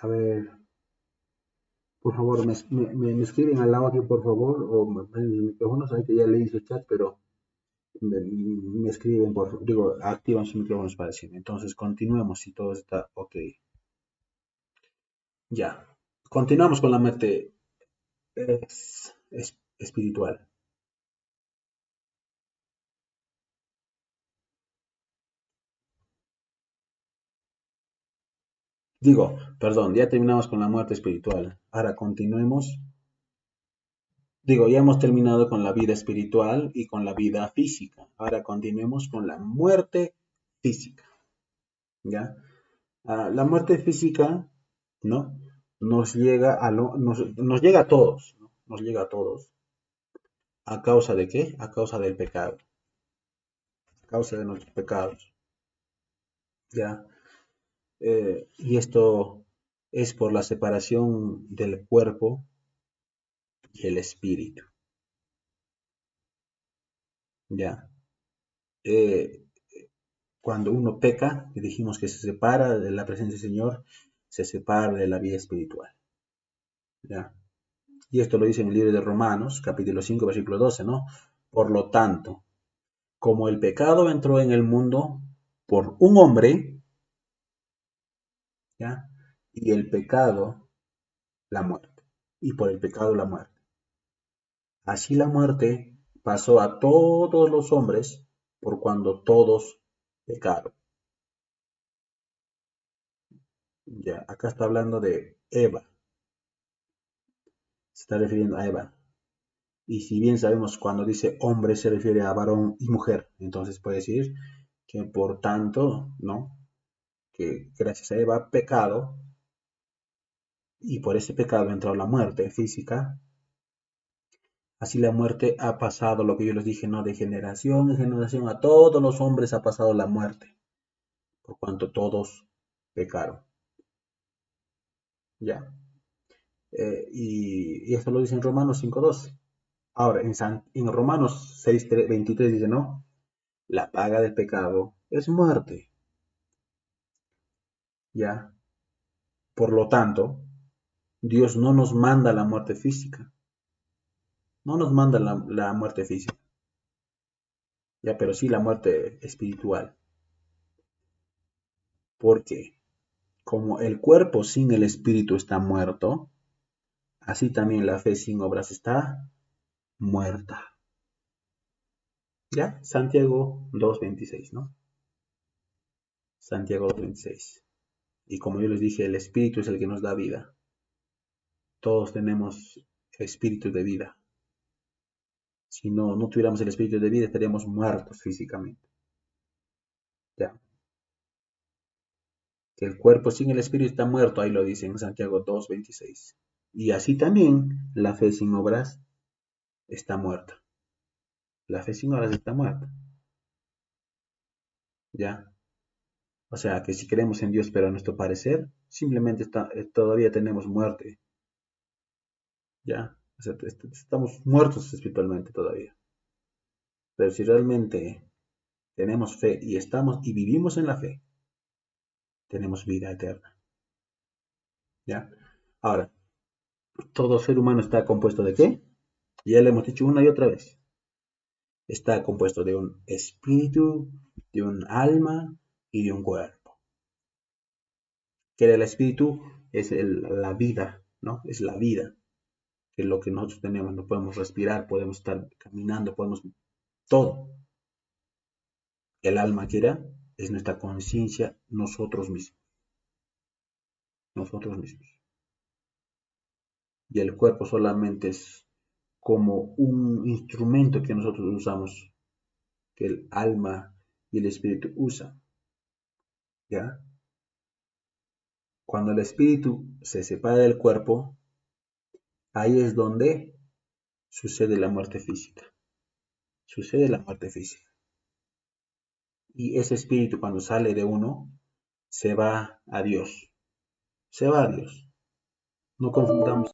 a ver, por favor, me escriben al lado aquí, por favor, o me ponen el micrófono, saben que ya leí su chat, pero me escriben, digo, activan sus micrófonos para decirme. Entonces, continuemos si todo está ok. Ya, continuamos con la muerte espiritual. Digo, perdón, ya terminamos con la muerte espiritual. Ahora continuemos. Digo, ya hemos terminado con la vida espiritual y con la vida física. Ahora continuemos con la muerte física. ¿Ya? La muerte física, ¿no? Nos llega a todos, ¿no? Nos llega a todos. ¿A causa de qué? A causa del pecado. A causa de nuestros pecados. ¿Ya? Y esto es por la separación del cuerpo y el espíritu. ¿Ya? Eh, Cuando uno peca, y dijimos que se separa de la presencia del Señor, se separa de la vida espiritual. ¿Ya? Y esto lo dice en el libro de Romanos, capítulo 5, versículo 12, ¿no? Por lo tanto, como el pecado entró en el mundo por un hombre, ¿ya? Y el pecado, la muerte. Y por el pecado, la muerte. Así la muerte pasó a todos los hombres por cuando todos pecaron. Ya, acá está hablando de Eva. Se está refiriendo a Eva. Y si bien sabemos cuando dice hombre se refiere a varón y mujer, entonces puede decir que por tanto, ¿no? Que gracias a Eva ha pecado y por ese pecado entró la muerte física. Así la muerte ha pasado, lo que yo les dije, ¿no? De generación en generación a todos los hombres ha pasado la muerte, por cuanto todos pecaron. ¿Ya? Y eso lo dice en Romanos 5.2. Ahora, en Romanos 6.23 dice, no, la paga del pecado es muerte. ¿Ya? Por lo tanto, Dios no nos manda la muerte física. No nos manda la muerte física. ¿Ya? Pero sí la muerte espiritual. Porque como el cuerpo sin el espíritu está muerto, así también la fe sin obras está muerta. ¿Ya? Santiago 2.26, ¿no? Santiago 2.26. Y como yo les dije, el espíritu es el que nos da vida. Todos tenemos espíritu de vida. Si no tuviéramos el espíritu de vida, estaríamos muertos físicamente. ¿Ya? Que el cuerpo sin el espíritu está muerto, ahí lo dice en Santiago 2.26. Y así también la fe sin obras está muerta. La fe sin obras está muerta. ¿Ya? O sea que si creemos en Dios, pero a nuestro parecer, simplemente todavía tenemos muerte. ¿Ya? O sea, estamos muertos espiritualmente todavía. Pero si realmente tenemos fe y estamos y vivimos en la fe, tenemos vida eterna. ¿Ya? Ahora, todo ser humano está compuesto de ¿qué? Ya lo hemos dicho una y otra vez. Está compuesto de un espíritu, de un alma y de un cuerpo. Que el espíritu es la vida, ¿no? Es la vida, que es lo que nosotros tenemos. No podemos respirar, podemos estar caminando, podemos todo. El alma que era es nuestra conciencia, nosotros mismos. Nosotros mismos. Y el cuerpo solamente es como un instrumento que nosotros usamos, que el alma y el espíritu usan. ¿Ya? Cuando el espíritu se separa del cuerpo, ahí es donde sucede la muerte física. Sucede la muerte física. Y ese espíritu cuando sale de uno, se va a Dios. Se va a Dios. No confundamos.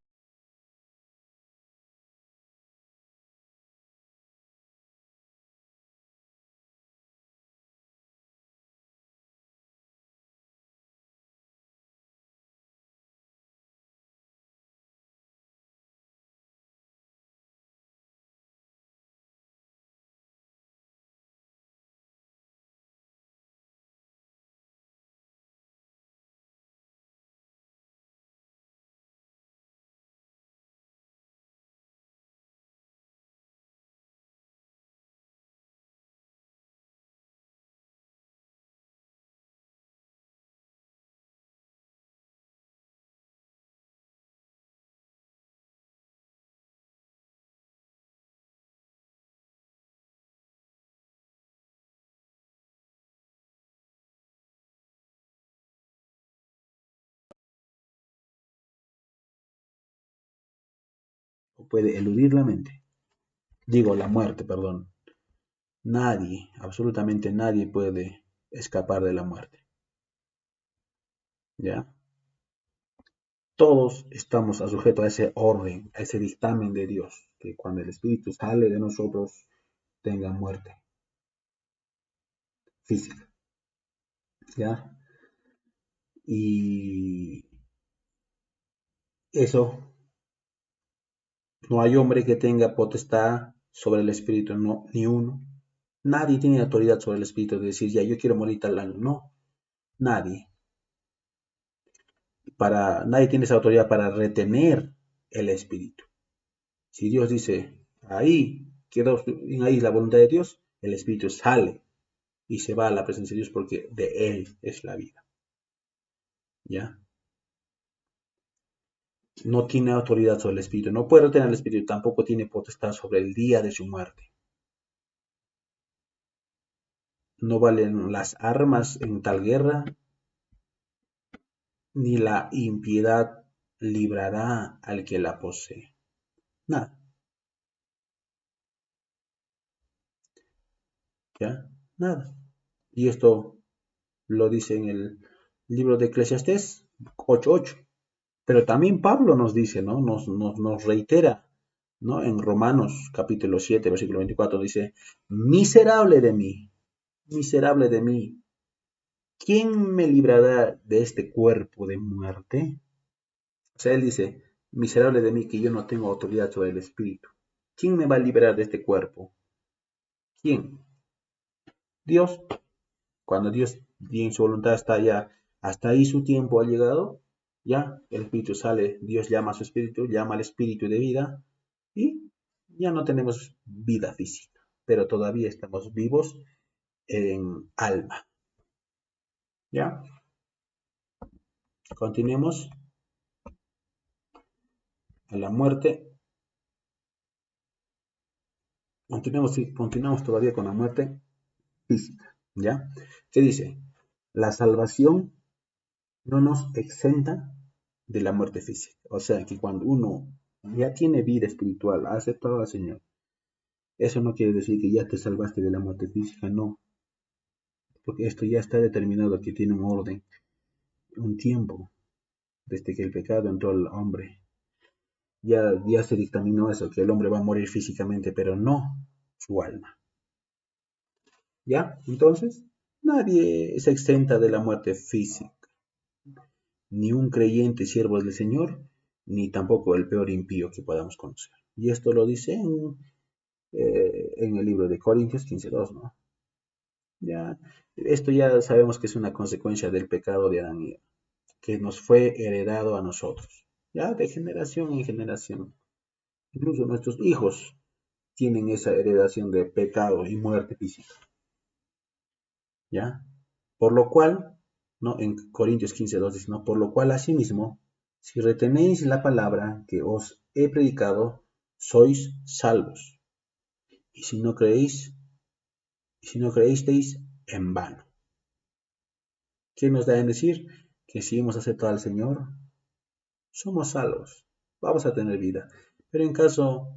O puede eludir la mente. Digo, la muerte, perdón. Nadie, absolutamente nadie puede escapar de la muerte. ¿Ya? Todos estamos sujetos a ese orden, a ese dictamen de Dios, que cuando el espíritu sale de nosotros tenga muerte física. ¿Ya? Y eso, no hay hombre que tenga potestad sobre el espíritu, no, ni uno. Nadie tiene autoridad sobre el espíritu de decir, ya, yo quiero morir tal año. No, nadie. Nadie tiene esa autoridad para retener el espíritu. Si Dios dice, ahí, quiero ahí la voluntad de Dios, el espíritu sale y se va a la presencia de Dios porque de Él es la vida. ¿Ya? no tiene autoridad sobre el espíritu, no puede retener el espíritu, tampoco tiene potestad sobre el día de su muerte. No valen las armas en tal guerra, ni la impiedad librará al que la posee. Nada, ¿ya? Nada. Y esto lo dice en el libro de Eclesiastés 8:8. Pero también Pablo nos dice, ¿no? Nos reitera, ¿no? En Romanos capítulo 7, versículo 24 dice, miserable de mí, ¿quién me librará de este cuerpo de muerte? O sea, él dice, miserable de mí que yo no tengo autoridad sobre el espíritu. ¿Quién me va a liberar de este cuerpo? ¿Quién? Dios. Cuando Dios en su voluntad está ya, hasta ahí su tiempo ha llegado, ya el espíritu sale, Dios llama a su espíritu, llama al espíritu de vida y ya no tenemos vida física, pero todavía estamos vivos en alma. ¿Ya? Continuemos a la muerte. Continuamos todavía con la muerte física. ¿Ya? ¿Qué dice? La salvación no nos exenta de la muerte física. O sea que cuando uno ya tiene vida espiritual, ha aceptado al Señor, eso no quiere decir que ya te salvaste de la muerte física, no, porque esto ya está determinado que tiene un orden, un tiempo, desde que el pecado entró al hombre. Ya se dictaminó eso, que el hombre va a morir físicamente, pero no su alma. ¿Ya? Entonces, nadie se exenta de la muerte física, ni un creyente siervo del Señor, ni tampoco el peor impío que podamos conocer. Y esto lo dice en el libro de Corintios 15:2, ¿no? Ya, esto ya sabemos que es una consecuencia del pecado de Adán y Eva, que nos fue heredado a nosotros, ya de generación en generación. Incluso nuestros hijos tienen esa heredación de pecado y muerte física, ¿ya? Por lo cual, ¿no? En Corintios 15:2 dice, ¿no? Por lo cual, asimismo, si retenéis la palabra que os he predicado, sois salvos. Y si no creísteis, en vano. ¿Qué nos da en decir? Que si hemos aceptado al Señor, somos salvos, vamos a tener vida. Pero en caso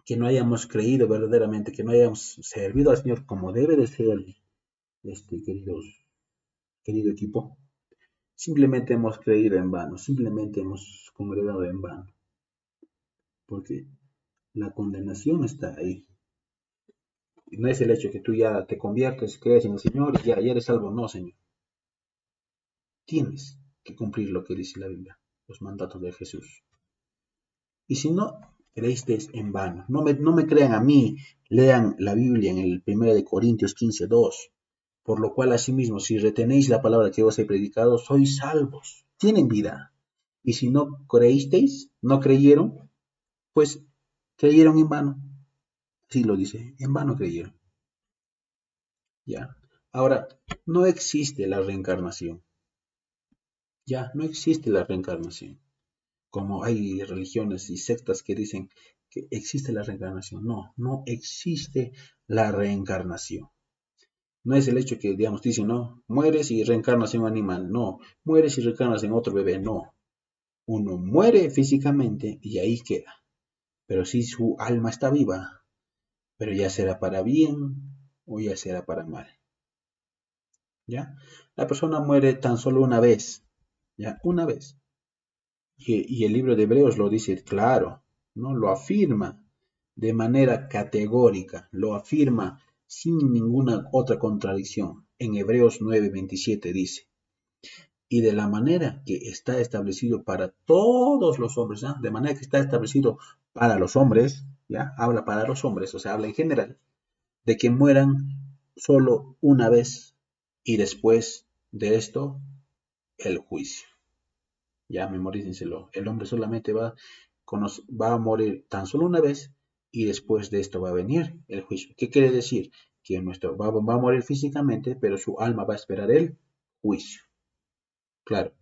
que no hayamos creído verdaderamente, que no hayamos servido al Señor como debe de ser, querido equipo, simplemente hemos creído en vano, simplemente hemos congregado en vano, porque la condenación está ahí. No es el hecho que tú ya te conviertes, crees en el Señor y ya eres salvo, no, Señor. Tienes que cumplir lo que dice la Biblia, los mandatos de Jesús. Y si no creísteis en vano, no me crean a mí, lean la Biblia en el 1 de Corintios 15:2. Por lo cual, asimismo, si retenéis la palabra que os he predicado, sois salvos, tienen vida. Y si no creísteis, no creyeron, pues creyeron en vano. Así lo dice, en vano creyeron. Ya. Ahora, no existe la reencarnación. Ya, no existe la reencarnación. Como hay religiones y sectas que dicen que existe la reencarnación. No, no existe la reencarnación. No es el hecho que, digamos, dicen, no, mueres y reencarnas en un animal. No, mueres y reencarnas en otro bebé. No, uno muere físicamente y ahí queda. Pero si su alma está viva, pero ya será para bien o ya será para mal. ¿Ya? La persona muere tan solo una vez. ¿Ya? Una vez. Y el libro de Hebreos lo dice claro, ¿no? Lo afirma de manera categórica, lo afirma sin ninguna otra contradicción. En Hebreos 9:27 dice, y de la manera que está establecido para todos los hombres, ¿ya? De manera que está establecido para los hombres, ¿ya? Habla para los hombres, o sea, habla en general, de que mueran solo una vez y después de esto el juicio. Ya memorícenselo. El hombre solamente va a morir tan solo una vez y después de esto va a venir el juicio. ¿Qué quiere decir? Que nuestro va a morir físicamente, pero su alma va a esperar el juicio. Claro,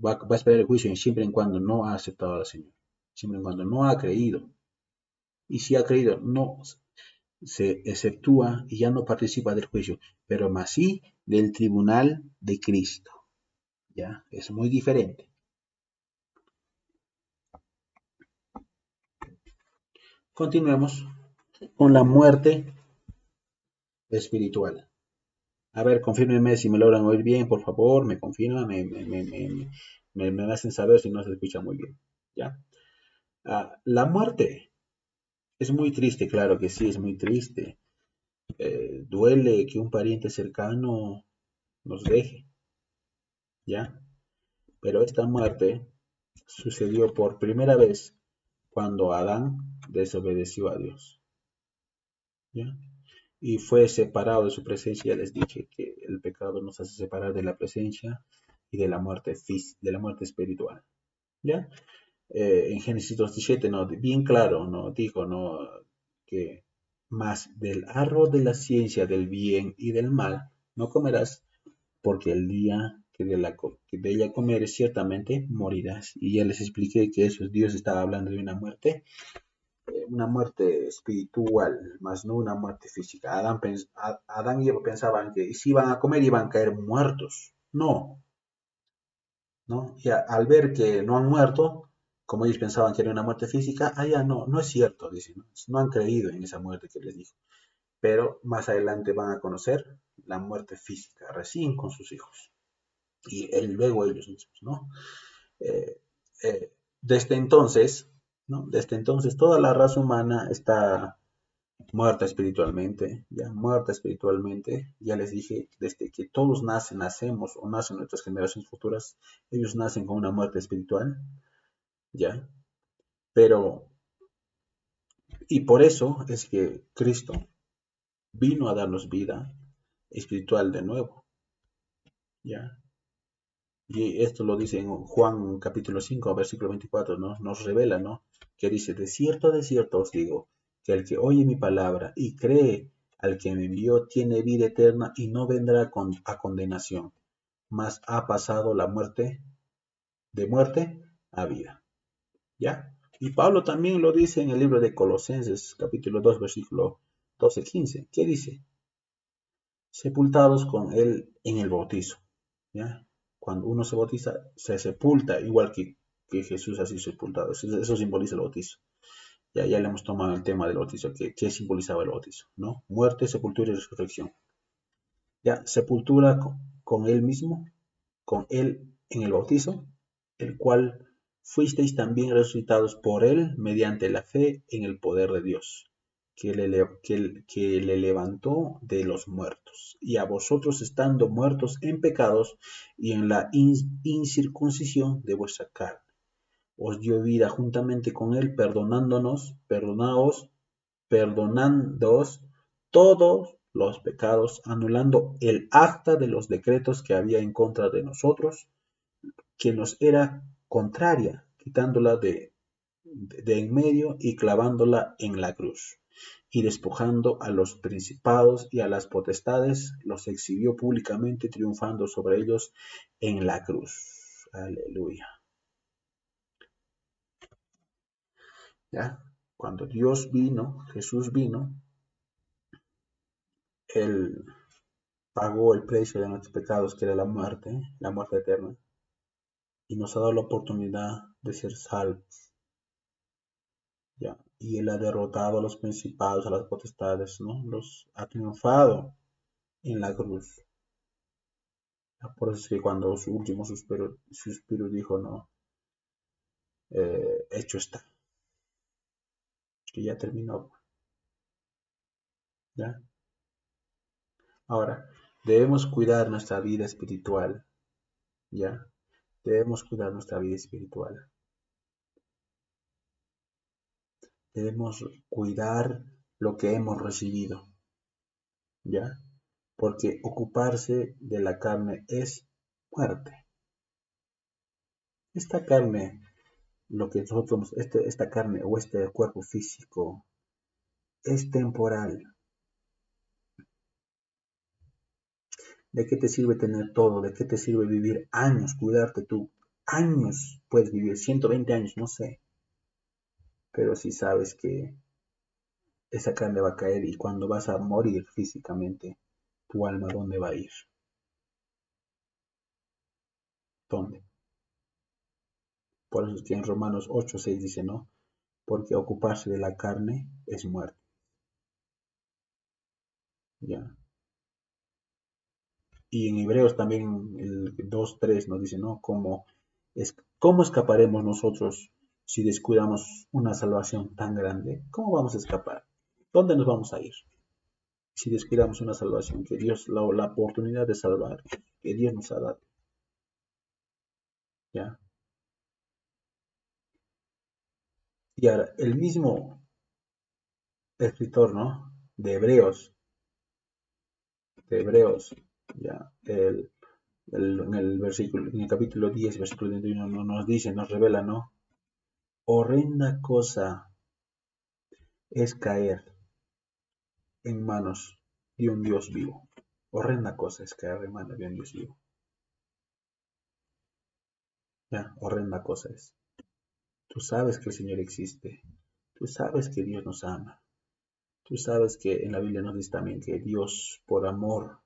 Va a esperar el juicio siempre en cuando no ha aceptado al Señor, siempre en cuando no ha creído. Y si ha creído, no se exceptúa y ya no participa del juicio, pero más sí del tribunal de Cristo. ¿Ya? Es muy diferente. Continuemos con la muerte espiritual. A ver, confírmenme si me logran oír bien, por favor, me confirman, me hacen saber si no se escucha muy bien. ¿Ya? La muerte es muy triste, claro que sí, es muy triste. Duele que un pariente cercano nos deje, ¿ya? Pero esta muerte sucedió por primera vez cuando Adán desobedeció a Dios, ¿ya? Y fue separado de su presencia. Ya les dije que el pecado nos hace separar de la presencia y de la muerte de la muerte espiritual, ¿ya? En Génesis 2:17, ¿no? Bien claro, ¿no? Dijo, ¿no? Que más del árbol de la ciencia del bien y del mal no comerás, porque el día que de ella comeres ciertamente morirás. Y ya les expliqué que eso Dios estaba hablando de una muerte espiritual, más no una muerte física. Adán y Eva pensaban que si iban a comer iban a caer muertos. No, ¿no? Y al ver que no han muerto, como ellos pensaban que era una muerte física, ya no, no es cierto, dicen, ¿no? No han creído en esa muerte que les dijo. Pero más adelante van a conocer la muerte física, recién con sus hijos. Y luego ellos mismos, ¿no? Eh, desde entonces, ¿no? Desde entonces toda la raza humana está muerta espiritualmente, ya muerta espiritualmente. Ya les dije, desde que todos nacemos o nacen nuestras generaciones futuras, ellos nacen con una muerte espiritual, ya. Pero, y por eso es que Cristo vino a darnos vida espiritual de nuevo, ya. Y esto lo dice en Juan capítulo 5 versículo 24, ¿no? Nos revela, ¿no? Que dice, de cierto os digo, que el que oye mi palabra y cree al que me envió tiene vida eterna y no vendrá a condenación, mas ha pasado la muerte, de muerte a vida. ¿Ya? Y Pablo también lo dice en el libro de Colosenses capítulo 2 versículo 12-15. ¿Qué dice? Sepultados con él en el bautizo. ¿Ya? Cuando uno se bautiza, se sepulta, igual que Jesús así sepultado. Eso simboliza el bautizo. Ya le hemos tomado el tema del bautizo. ¿Qué simbolizaba el bautizo? ¿No? Muerte, sepultura y resurrección. Ya, sepultura con él mismo, con él en el bautizo, el cual fuisteis también resucitados por él mediante la fe en el poder de Dios, que le levantó de los muertos, y a vosotros estando muertos en pecados y en la incircuncisión de vuestra carne, os dio vida juntamente con él, perdonándoos todos los pecados, anulando el acta de los decretos que había en contra de nosotros, que nos era contraria, quitándola de en medio y clavándola en la cruz. Y despojando a los principados y a las potestades, los exhibió públicamente, triunfando sobre ellos en la cruz. Aleluya. ¿Ya? Cuando Dios vino, Jesús vino, Él pagó el precio de nuestros pecados, que era la muerte eterna, y nos ha dado la oportunidad de ser salvos, ¿ya? Y Él ha derrotado a los principados, a las potestades, ¿no? Los ha triunfado en la cruz. Por eso es que cuando su último suspiro dijo, no, hecho está, que ya terminó, ¿ya? Ahora, debemos cuidar nuestra vida espiritual, ¿ya? Debemos cuidar nuestra vida espiritual. Debemos cuidar lo que hemos recibido, ¿ya? Porque ocuparse de la carne es muerte. Esta carne, lo que nosotros, esta carne o este cuerpo físico es temporal. ¿De qué te sirve tener todo? ¿De qué te sirve vivir años, cuidarte tú años puedes vivir, 120 años, no sé, pero si sabes que esa carne va a caer y cuando vas a morir físicamente, tu alma, ¿dónde va a ir? ¿Dónde? Por eso es que en Romanos 8:6 dice, ¿no? Porque ocuparse de la carne es muerte. ¿Ya? Y en Hebreos también el 2:3 nos dice, ¿no? ¿Cómo escaparemos nosotros si descuidamos una salvación tan grande? ¿Cómo vamos a escapar? ¿Dónde nos vamos a ir? Si descuidamos una salvación que Dios, la oportunidad de salvar, que Dios nos ha dado. ¿Ya? Y ahora, el mismo escritor, ¿no? De Hebreos, ya, en el versículo, en el capítulo 10, versículo 21, no nos dice, nos revela, ¿no? Horrenda cosa es caer en manos de un Dios vivo. Horrenda cosa es caer en manos de un Dios vivo. Ya, horrenda cosa es. Tú sabes que el Señor existe. Tú sabes que Dios nos ama. Tú sabes que en la Biblia nos dice también que Dios por amor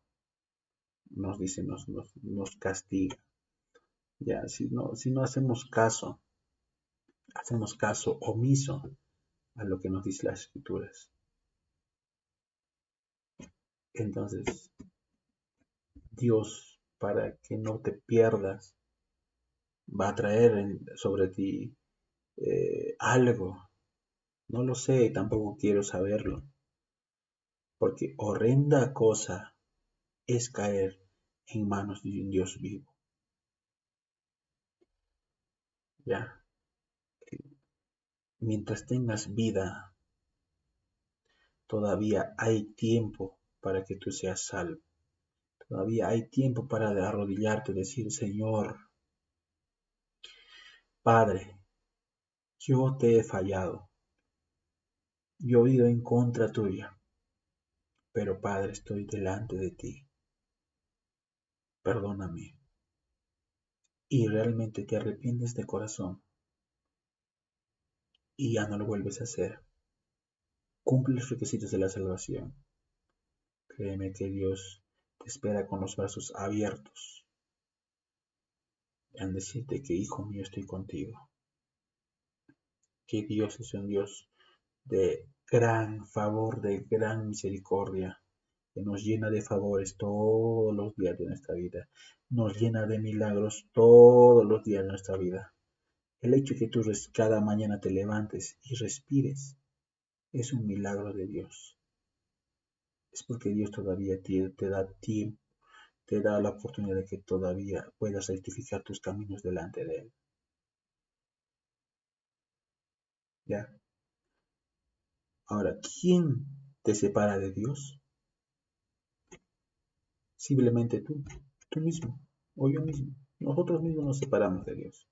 nos dice, nos castiga. Ya, si no hacemos caso omiso a lo que nos dice las escrituras. Entonces, Dios, para que no te pierdas, va a traer sobre ti algo. No lo sé y tampoco quiero saberlo, porque horrenda cosa es caer en manos de un Dios vivo. Ya, mientras tengas vida, todavía hay tiempo para que tú seas salvo. Todavía hay tiempo para arrodillarte y decir, Señor, Padre, yo te he fallado. Yo he ido en contra tuya, pero Padre, estoy delante de ti. Perdóname. Y realmente te arrepientes de corazón y ya no lo vuelves a hacer. Cumple los requisitos de la salvación. Créeme que Dios te espera con los brazos abiertos en decirte que, hijo mío, estoy contigo. Que Dios es un Dios de gran favor, de gran misericordia, que nos llena de favores todos los días de nuestra vida, nos llena de milagros todos los días de nuestra vida. El hecho de que tú cada mañana te levantes y respires es un milagro de Dios. Es porque Dios todavía te da tiempo, te da la oportunidad de que todavía puedas rectificar tus caminos delante de Él. ¿Ya? Ahora, ¿quién te separa de Dios? Simplemente tú mismo, o yo mismo. Nosotros mismos nos separamos de Dios.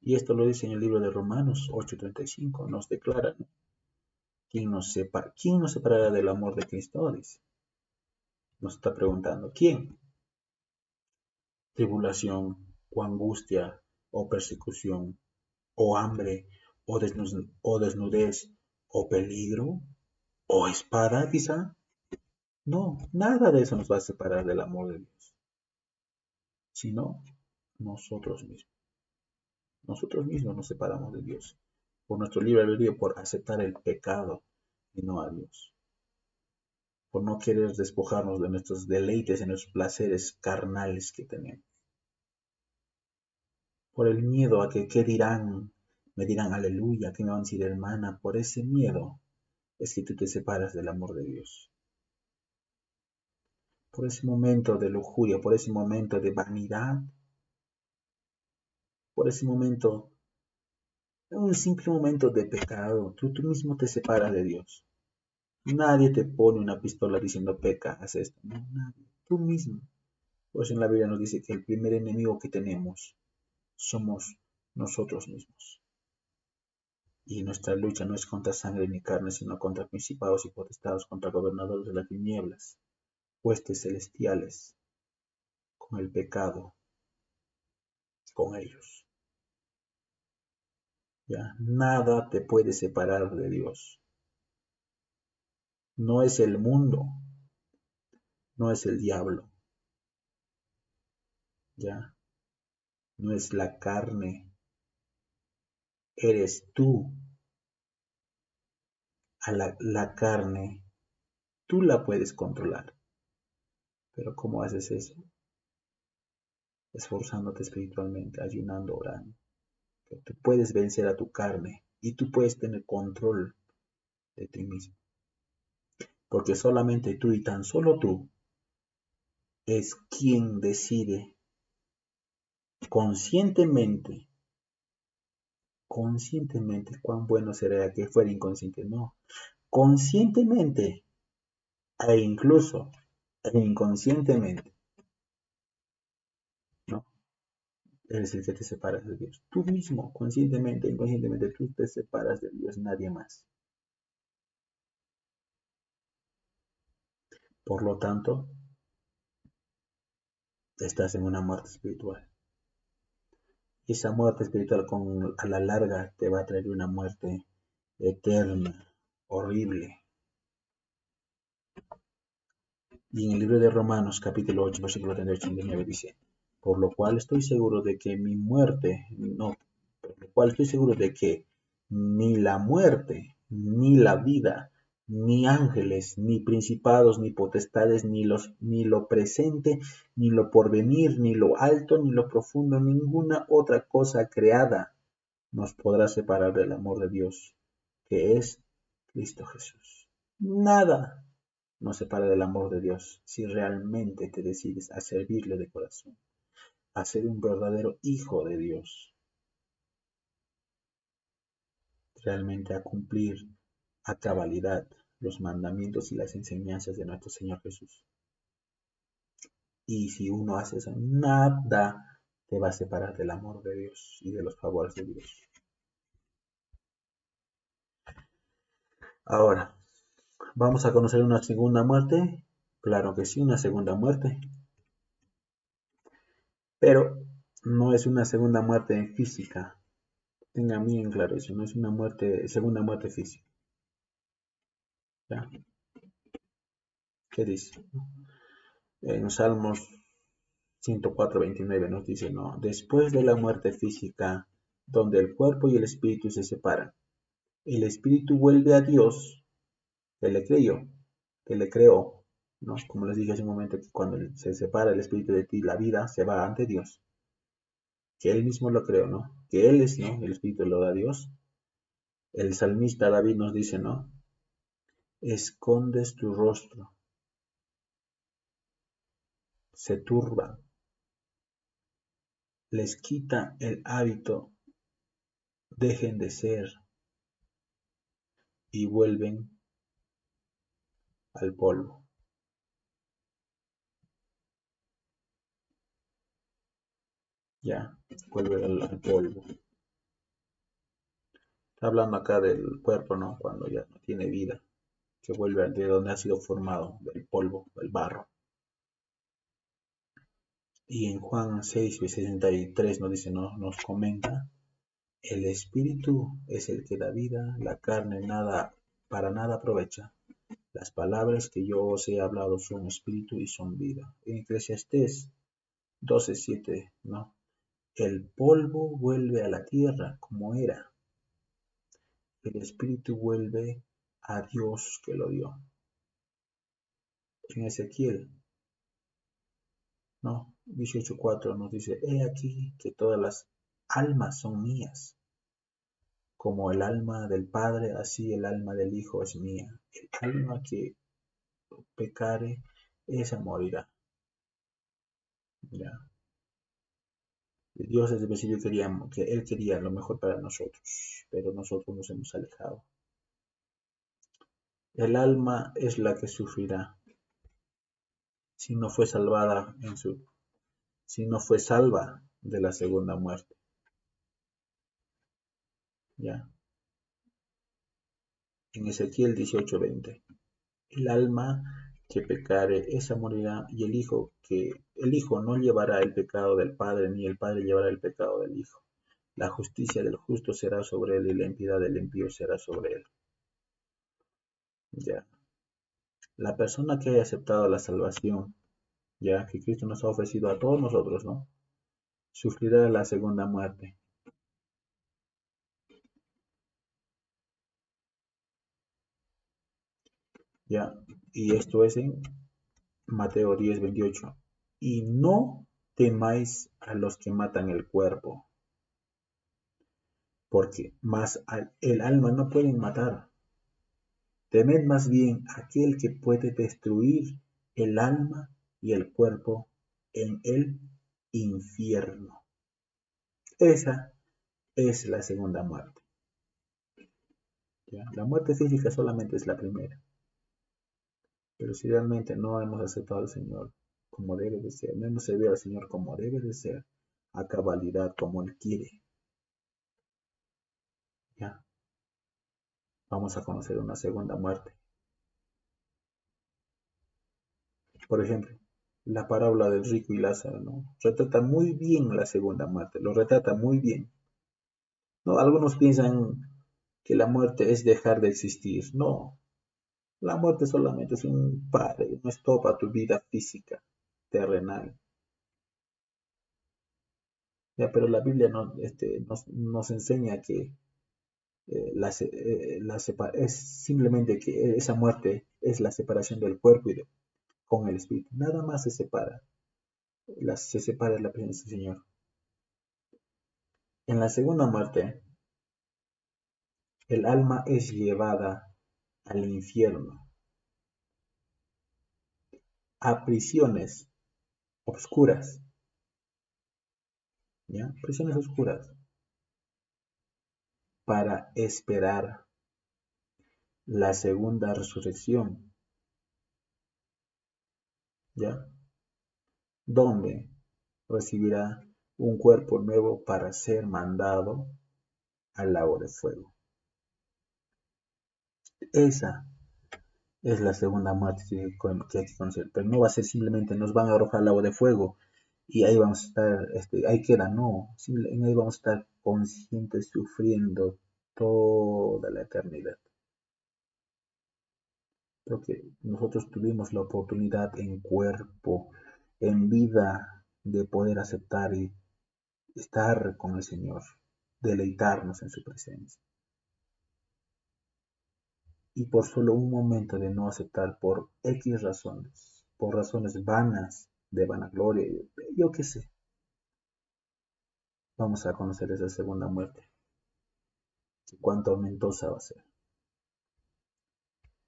Y esto lo dice en el libro de Romanos 8:35, nos declara, ¿no? ¿Quién nos separará del amor de Cristo? Dice. Nos está preguntando, ¿quién? Tribulación, o angustia, o persecución, o hambre, o desnudez, o peligro, o espada quizá. No, nada de eso nos va a separar del amor de Dios, sino nosotros mismos. Nosotros mismos nos separamos de Dios por nuestro libre albedrío, por aceptar el pecado y no a Dios, por no querer despojarnos de nuestros deleites y nuestros placeres carnales que tenemos, por el miedo a que, ¿qué dirán? Me dirán aleluya, ¿qué me van a decir hermana? Por ese miedo es que tú te separas del amor de Dios. Por ese momento de lujuria, por ese momento de vanidad, por ese momento, un simple momento de pecado, tú mismo te separas de Dios. Nadie te pone una pistola diciendo peca, haz esto. No, nadie. Tú mismo. Pues en la Biblia nos dice que el primer enemigo que tenemos somos nosotros mismos. Y nuestra lucha no es contra sangre ni carne, sino contra principados y potestados, contra gobernadores de las tinieblas, huestes celestiales, con el pecado con ellos. Ya, nada te puede separar de Dios. No es el mundo, no es el diablo, ya, no es la carne, eres tú. A la carne, tú la puedes controlar. Pero ¿cómo haces eso? Esforzándote espiritualmente, ayunando, orando. Que tú puedes vencer a tu carne y tú puedes tener control de ti mismo. Porque solamente tú y tan solo tú es quien decide conscientemente, conscientemente cuán bueno sería que fuera inconsciente. No, conscientemente e incluso inconscientemente, ¿no? Eres el que te separas de Dios. Tú mismo, conscientemente, inconscientemente, tú te separas de Dios, nadie más. Por lo tanto, estás en una muerte espiritual. Y esa muerte espiritual a la larga te va a traer una muerte eterna, horrible. Y en el libro de Romanos, capítulo 8, versículo 38 y 39 dice, por lo cual estoy seguro de que mi muerte, no, por lo cual estoy seguro de que ni la muerte, ni la vida, ni ángeles, ni principados, ni potestades, ni lo presente, ni lo porvenir, ni lo alto, ni lo profundo, ninguna otra cosa creada nos podrá separar del amor de Dios, que es Cristo Jesús. Nada nos separa del amor de Dios si realmente te decides a servirle de corazón, a ser un verdadero hijo de Dios, realmente a cumplir a cabalidad los mandamientos y las enseñanzas de nuestro Señor Jesús. Y si uno hace eso, nada te va a separar del amor de Dios y de los favores de Dios. Ahora, ¿vamos a conocer una segunda muerte? Claro que sí, una segunda muerte. Pero no es una segunda muerte física. Tengan bien claro eso, no es una segunda muerte física. ¿Ya? ¿Qué dice? En Salmos 104:29 nos dice, no, después de la muerte física, donde el cuerpo y el espíritu se separan, el espíritu vuelve a Dios, que le creyó, que le creó, ¿no? Como les dije hace un momento, que cuando se separa el espíritu de ti, la vida se va ante Dios, que él mismo lo creó, ¿no? Que él es, ¿no? El espíritu lo da a Dios. El salmista David nos dice, ¿no? Escondes tu rostro, se turban, les quita el hábito, dejen de ser y vuelven al polvo. Ya, vuelven al polvo. Está hablando acá del cuerpo, ¿no? Cuando ya no tiene vida, que vuelve de donde ha sido formado, del polvo, del barro. Y en Juan 6:63 nos dice, nos comenta, el espíritu es el que da vida, la carne para nada aprovecha. Las palabras que yo os he hablado son espíritu y son vida. En Eclesiastés 12:7, ¿no? El polvo vuelve a la tierra como era. El espíritu vuelve a Dios que lo dio. En Ezequiel, ¿no? 18:4 nos dice, he aquí que todas las almas son mías. Como el alma del Padre, así el alma del Hijo es mía. El alma que pecare, esa morirá. ¿Ya? Dios desde el principio quería que Él quería lo mejor para nosotros, pero nosotros nos hemos alejado. El alma es la que sufrirá si no fue salvada si no fue salva de la segunda muerte. Ya. En Ezequiel 18:20. El alma que pecare, esa morirá, y el hijo no llevará el pecado del padre, ni el padre llevará el pecado del hijo. La justicia del justo será sobre él, y la impiedad del impío será sobre él. Ya. La persona que haya aceptado la salvación, ya que Cristo nos ha ofrecido a todos nosotros, ¿no? Sufrirá la segunda muerte. Ya. Y esto es en Mateo 10:28. Y no temáis a los que matan el cuerpo, porque más el alma no pueden matar. Temed más bien aquel que puede destruir el alma y el cuerpo en el infierno. Esa es la segunda muerte. ¿Ya? La muerte física solamente es la primera. Pero si realmente no hemos aceptado al Señor como debe de ser, no hemos servido al Señor como debe de ser, a cabalidad como Él quiere, ¿ya? Vamos a conocer una segunda muerte. Por ejemplo, la parábola del rico y Lázaro, ¿no? Retrata muy bien la segunda muerte, lo retrata muy bien. ¿No? Algunos piensan que la muerte es dejar de existir. No, la muerte solamente es un pare, un stop a tu vida física, terrenal. Ya, pero la Biblia nos enseña que es simplemente que esa muerte es la separación del cuerpo con el espíritu. Nada más se separa. Se separa la presencia del Señor. En la segunda muerte, el alma es llevada al infierno, a prisiones obscuras, ¿ya? Prisiones oscuras, para esperar la segunda resurrección, ¿ya? Donde recibirá un cuerpo nuevo para ser mandado al lago de fuego. Esa es la segunda muerte que hay que conocer, pero no va a ser simplemente nos van a arrojar al lago de fuego y ahí vamos a estar, ahí queda, no, ahí vamos a estar conscientes sufriendo toda la eternidad. Porque nosotros tuvimos la oportunidad en cuerpo, en vida, de poder aceptar y estar con el Señor, deleitarnos en su presencia. Y por solo un momento de no aceptar por X razones, por razones vanas, de vanagloria, yo qué sé, vamos a conocer esa segunda muerte, cuán tormentosa va a ser.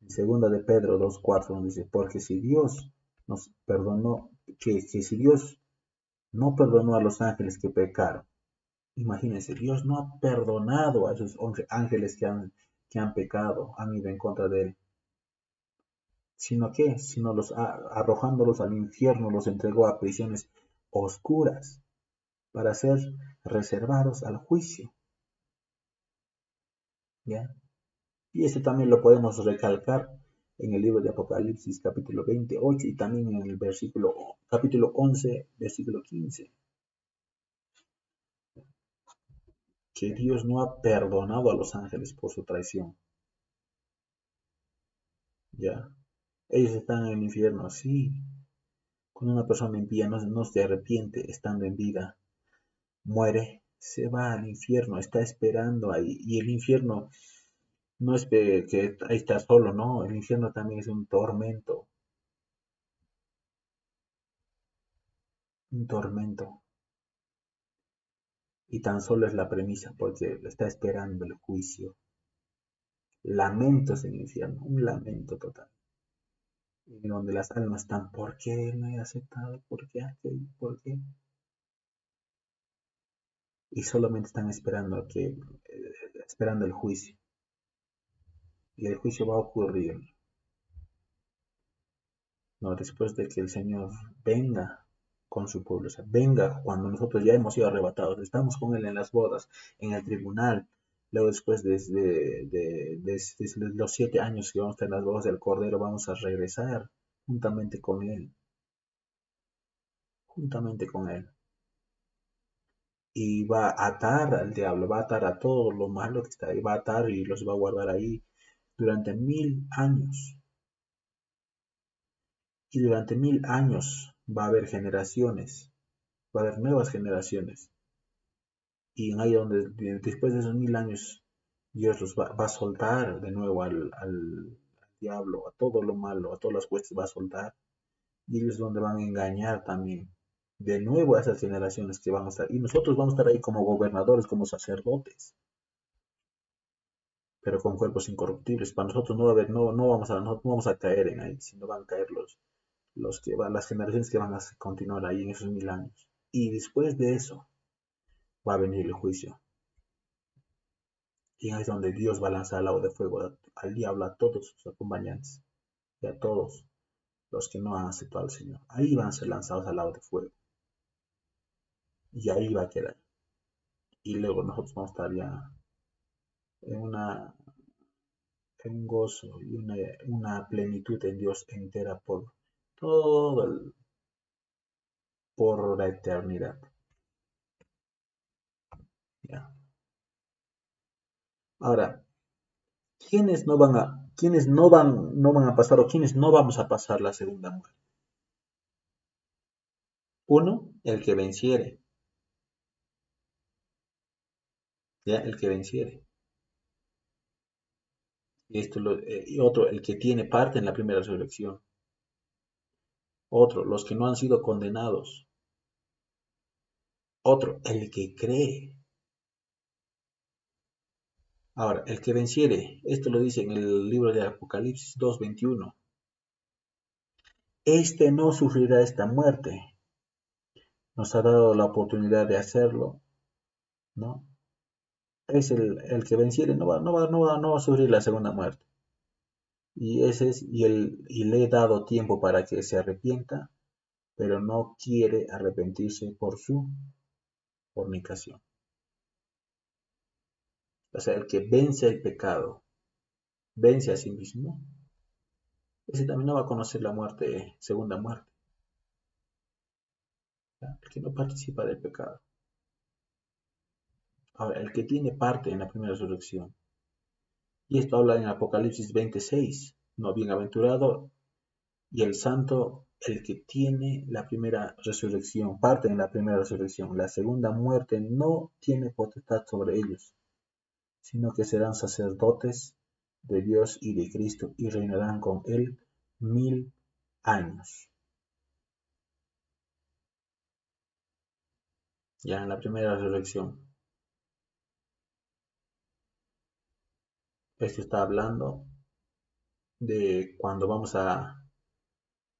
En segunda de Pedro 2:4 nos dice, porque si Dios nos perdonó, que si Dios no perdonó a los ángeles que pecaron, imagínense, Dios no ha perdonado a esos 11 ángeles que han pecado, han ido en contra de él, sino arrojándolos al infierno, los entregó a prisiones oscuras para ser reservados al juicio, ¿ya? Y esto también lo podemos recalcar en el libro de Apocalipsis capítulo 28 y también en el capítulo 11, versículo 15, que Dios no ha perdonado a los ángeles por su traición, ¿ya? Ellos están en el infierno, sí. Cuando una persona impía no se arrepiente estando en vida, muere, se va al infierno, está esperando ahí. Y el infierno no es que ahí está solo, no. El infierno también es un tormento, un tormento. Y tan solo es la premisa porque está esperando el juicio. Lamentos en el infierno, un lamento total. En donde las almas están, ¿por qué no he aceptado? ¿Por qué aquello? ¿Por qué? Y solamente están esperando el juicio. Y el juicio va a ocurrir, ¿no? Después de que el Señor venga con su pueblo, o sea, venga cuando nosotros ya hemos sido arrebatados, estamos con Él en las bodas, en el tribunal, luego después de los 7 años que vamos a estar en las bodas del Cordero, vamos a regresar juntamente con Él, juntamente con Él. Y va a atar al diablo, va a atar a todo lo malo que está ahí, va a atar y los va a guardar ahí durante 1000 años. Y durante 1000 años va a haber generaciones, va a haber nuevas generaciones. Y ahí donde después de esos 1000 años Dios los va a soltar de nuevo al diablo, a todo lo malo, a todas las huestes va a soltar. Y ellos es donde van a engañar también de nuevo a esas generaciones que van a estar. Y nosotros vamos a estar ahí como gobernadores, como sacerdotes, pero con cuerpos incorruptibles. Para nosotros no va a haber, no vamos a caer en ahí, sino van a caer los que van, las generaciones que van a continuar ahí en esos 1000 años. Y después de eso va a venir el juicio. Y ahí es donde Dios va a lanzar al lago de fuego al diablo, a todos sus acompañantes y a todos los que no han aceptado al Señor. Ahí van a ser lanzados al lago de fuego. Y ahí va a quedar. Y luego nosotros vamos a estar ya en en un gozo y una plenitud en Dios entera todo por la eternidad. ¿Ya? Ahora, ¿quiénes no van a pasar o quiénes no vamos a pasar la segunda muerte? Uno, el que venciere, ¿ya? El que venciere. Y otro, el que tiene parte en la primera resurrección. Otro, los que no han sido condenados. Otro, el que cree. Ahora, el que venciere, esto lo dice en el libro de Apocalipsis 2:21. Este no sufrirá esta muerte. Nos ha dado la oportunidad de hacerlo, ¿no? Es el que venciere, no va a sufrir la segunda muerte. Y le he dado tiempo para que se arrepienta, pero no quiere arrepentirse por su fornicación. O sea, el que vence el pecado, vence a sí mismo, ese también no va a conocer la muerte, segunda muerte, ¿ya? El que no participa del pecado. Ahora, el que tiene parte en la primera resurrección, y esto habla en Apocalipsis 26, no, bienaventurado y el santo, el que tiene la primera resurrección, parte en la primera resurrección. La segunda muerte no tiene potestad sobre ellos, sino que serán sacerdotes de Dios y de Cristo y reinarán con él 1000 años. Ya en la primera resurrección. Esto está hablando de cuando vamos a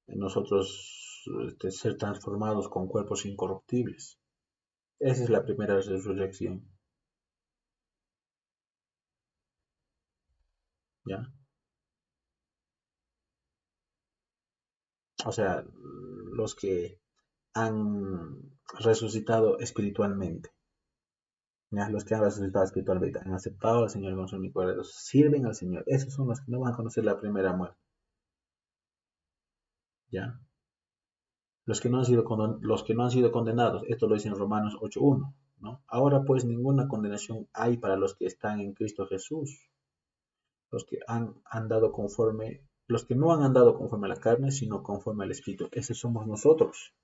nosotros ser transformados con cuerpos incorruptibles. Esa es la primera resurrección. ¿Ya? O sea, los que han resucitado espiritualmente. ¿Ya? Los que han resucitado espiritualmente han aceptado al Señor con su único heredero, sirven al Señor. Esos son los que no van a conocer la primera muerte. ¿Ya? Los que no han sido condenados, esto lo dice en Romanos 8:1, ¿no? Ahora pues ninguna condenación hay para los que están en Cristo Jesús, los que han andado conforme, los que no han andado conforme a la carne, sino conforme al Espíritu. Esos somos nosotros.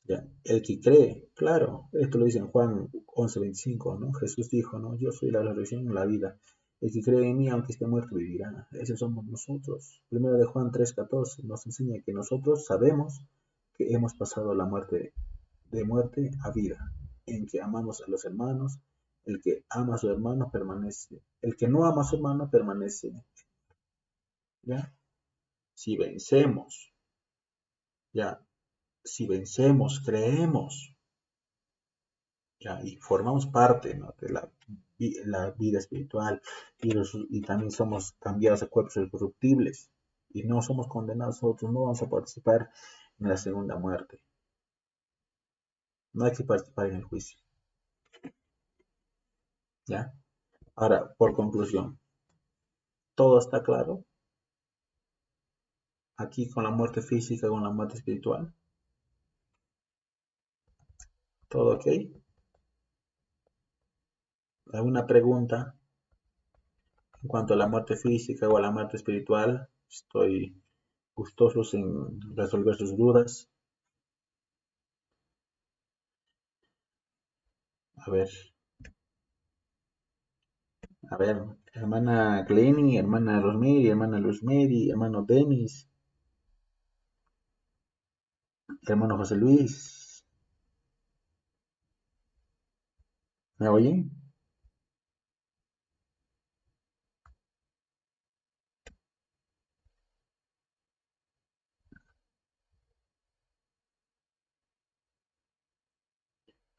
¿Ya? El que cree, claro, esto lo dice en Juan 11:25, ¿no? Jesús dijo, ¿no? Yo soy la resurrección y la vida. El que cree en mí, aunque esté muerto, vivirá. Esos somos nosotros. Primero de Juan 3:14 nos enseña que nosotros sabemos que hemos pasado la muerte de muerte a vida, en que amamos a los hermanos. El que ama a su hermano permanece. El que no ama a su hermano permanece. ¿Ya? Si vencemos, ya, si vencemos, creemos, ya, y formamos parte, ¿no? de la vida espiritual y también somos cambiados a cuerpos incorruptibles y no somos condenados, nosotros no vamos a participar en la segunda muerte. No hay que participar en el juicio. ¿Ya? Ahora, por conclusión, Todo está claro. Aquí con la muerte física, con la muerte espiritual. ¿Todo ok? ¿Alguna pregunta en cuanto a la muerte física o a la muerte espiritual? Estoy gustoso en resolver sus dudas. A ver, a ver, hermana Glenny, hermana Rosemary, hermana Luzmary, hermano Denis, hermano José Luis, ¿me oyen?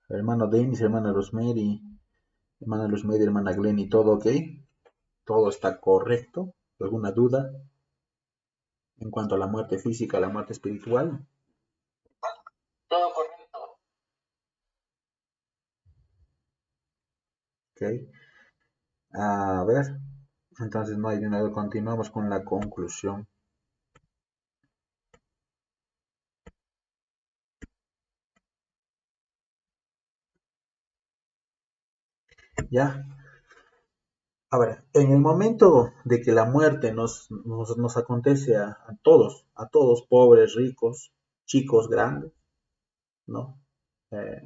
Hermano Denis, hermana Rosemary, hermana Glenny, ¿todo ok? ¿Todo está correcto? ¿Alguna duda en cuanto a la muerte física, a la muerte espiritual? Todo correcto. Ok, a ver, entonces no hay de nuevo, continuamos con la conclusión. Ya, a ver, en el momento de que la muerte nos acontece a todos, pobres, ricos, chicos, grandes, ¿no? Eh,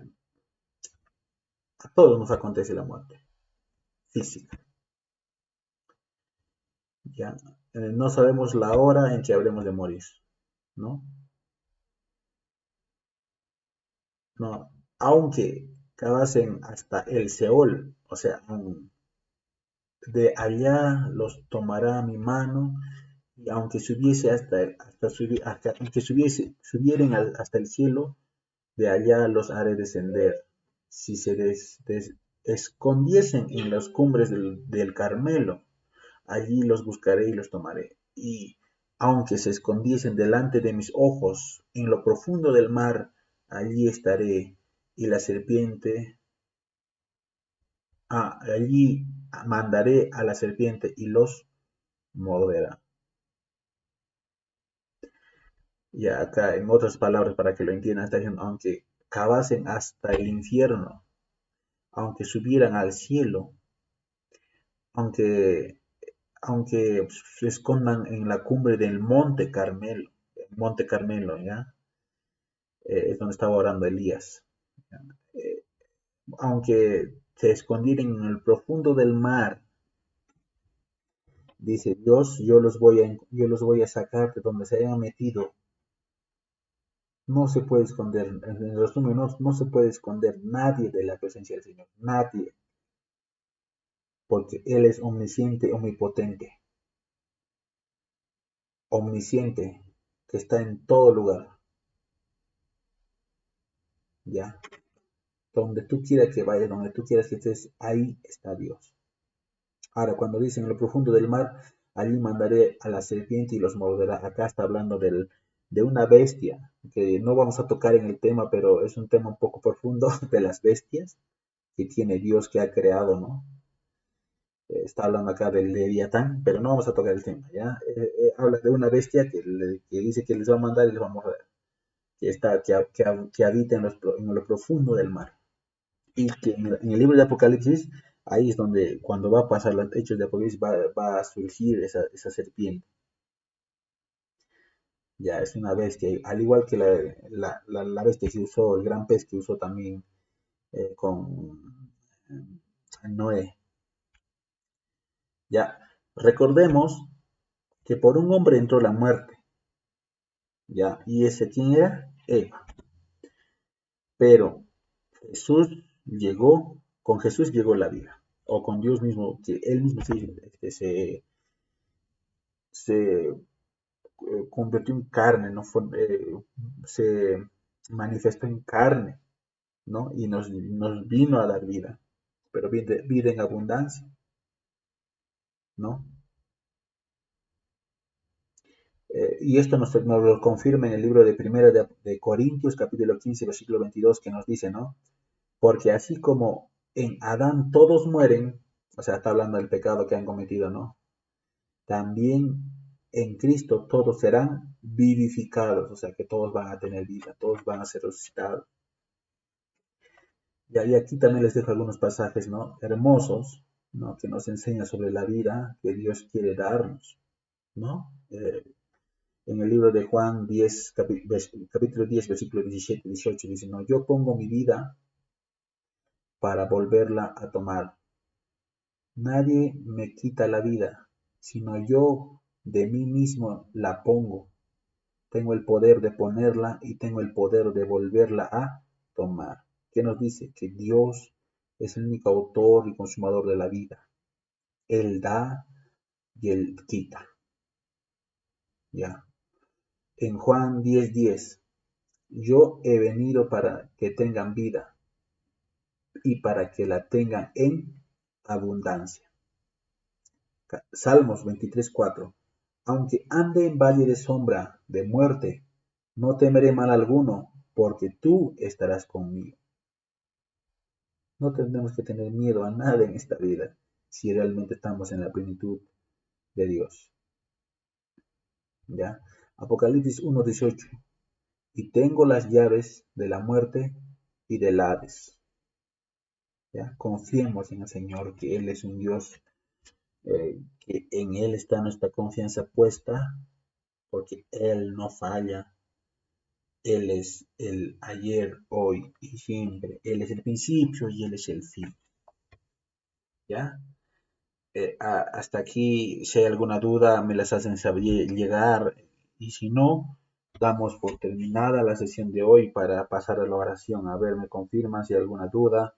a todos nos acontece la muerte física, ¿ya? No sabemos la hora en que habremos de morir, ¿no? No, aunque cavasen hasta el Seol, o sea, de allá los tomará mi mano, y aunque subiese aunque subieren hasta el cielo, de allá los haré descender. Si se escondiesen en las cumbres del Carmelo, allí los buscaré y los tomaré. Y aunque se escondiesen delante de mis ojos en lo profundo del mar, allí estaré. Y la serpiente, allí mandaré a la serpiente y los morderá. Y acá, en otras palabras, para que lo entiendan, está diciendo, aunque cavasen hasta el infierno, aunque subieran al cielo, aunque, aunque se escondan en la cumbre del Monte Carmelo, ¿ya? Es donde estaba orando Elías. Eh, aunque se escondieran en el profundo del mar, dice Dios, yo los voy a sacar de donde se hayan metido. No se puede esconder, en resumen, no se puede esconder nadie de la presencia del Señor, nadie, porque Él es omnisciente, omnipotente, omnisciente, que está en todo lugar, ¿ya? Donde tú quieras que vayas, donde tú quieras que estés, ahí está Dios. Ahora, cuando dicen en lo profundo del mar, allí mandaré a la serpiente y los morderá. Acá está hablando de una bestia, que no vamos a tocar en el tema, pero es un tema un poco profundo de las bestias que tiene Dios que ha creado, ¿no? Está hablando acá del Leviatán, pero no vamos a tocar el tema, ¿ya? Habla de una bestia que dice que les va a mandar y les va a morder, que habita en lo profundo del mar. Y que en el libro de Apocalipsis, ahí es donde cuando va a pasar los hechos de Apocalipsis va a surgir esa serpiente. Ya es una bestia, al igual que la bestia que usó, el gran pez que usó también con Noé. Ya, recordemos que por un hombre entró la muerte, ya, y ese quién era, Eva. Pero Jesús con Jesús llegó la vida, o con Dios mismo, que él mismo se convirtió en carne, ¿no? Se manifestó en carne, ¿no? Y nos vino a dar vida, pero vida en abundancia, ¿no? Y esto nos lo confirma en el libro de Primera de Corintios, capítulo 15, versículo 22, que nos dice, ¿no? Porque así como en Adán todos mueren, o sea, está hablando del pecado que han cometido, ¿no? también en Cristo todos serán vivificados, o sea que todos van a tener vida, todos van a ser resucitados. Y aquí también les dejo algunos pasajes, ¿no? Hermosos, ¿no? Que nos enseñan sobre la vida que Dios quiere darnos, ¿no? En el libro de Juan 10, capítulo 10, versículo 17 y 18, dice, no, yo pongo mi vida para volverla a tomar. Nadie me quita la vida, sino yo de mí mismo la pongo. Tengo el poder de ponerla y tengo el poder de volverla a tomar. ¿Qué nos dice? Que Dios es el único autor y consumador de la vida. Él da y Él quita. ¿Ya? En Juan 10:10, yo he venido para que tengan vida y para que la tengan en abundancia. Salmos 23:4, aunque ande en valle de sombra de muerte, no temeré mal alguno, porque tú estarás conmigo. No tenemos que tener miedo a nada en esta vida si realmente estamos en la plenitud de Dios. ¿Ya? Apocalipsis 1:18. Y tengo las llaves de la muerte y del Hades. ¿Ya? Confiemos en el Señor, que Él es un Dios, que en Él está nuestra confianza puesta, porque Él no falla. Él es el ayer, hoy y siempre. Él es el principio y Él es el fin. ¿Ya? Hasta aquí, si hay alguna duda, me las hacen saber llegar. Y si no, damos por terminada la sesión de hoy para pasar a la oración. A ver, me confirman si hay alguna duda.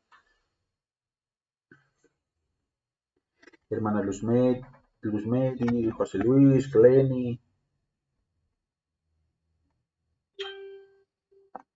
Hermana Luzmedi, José Luis, Glenny,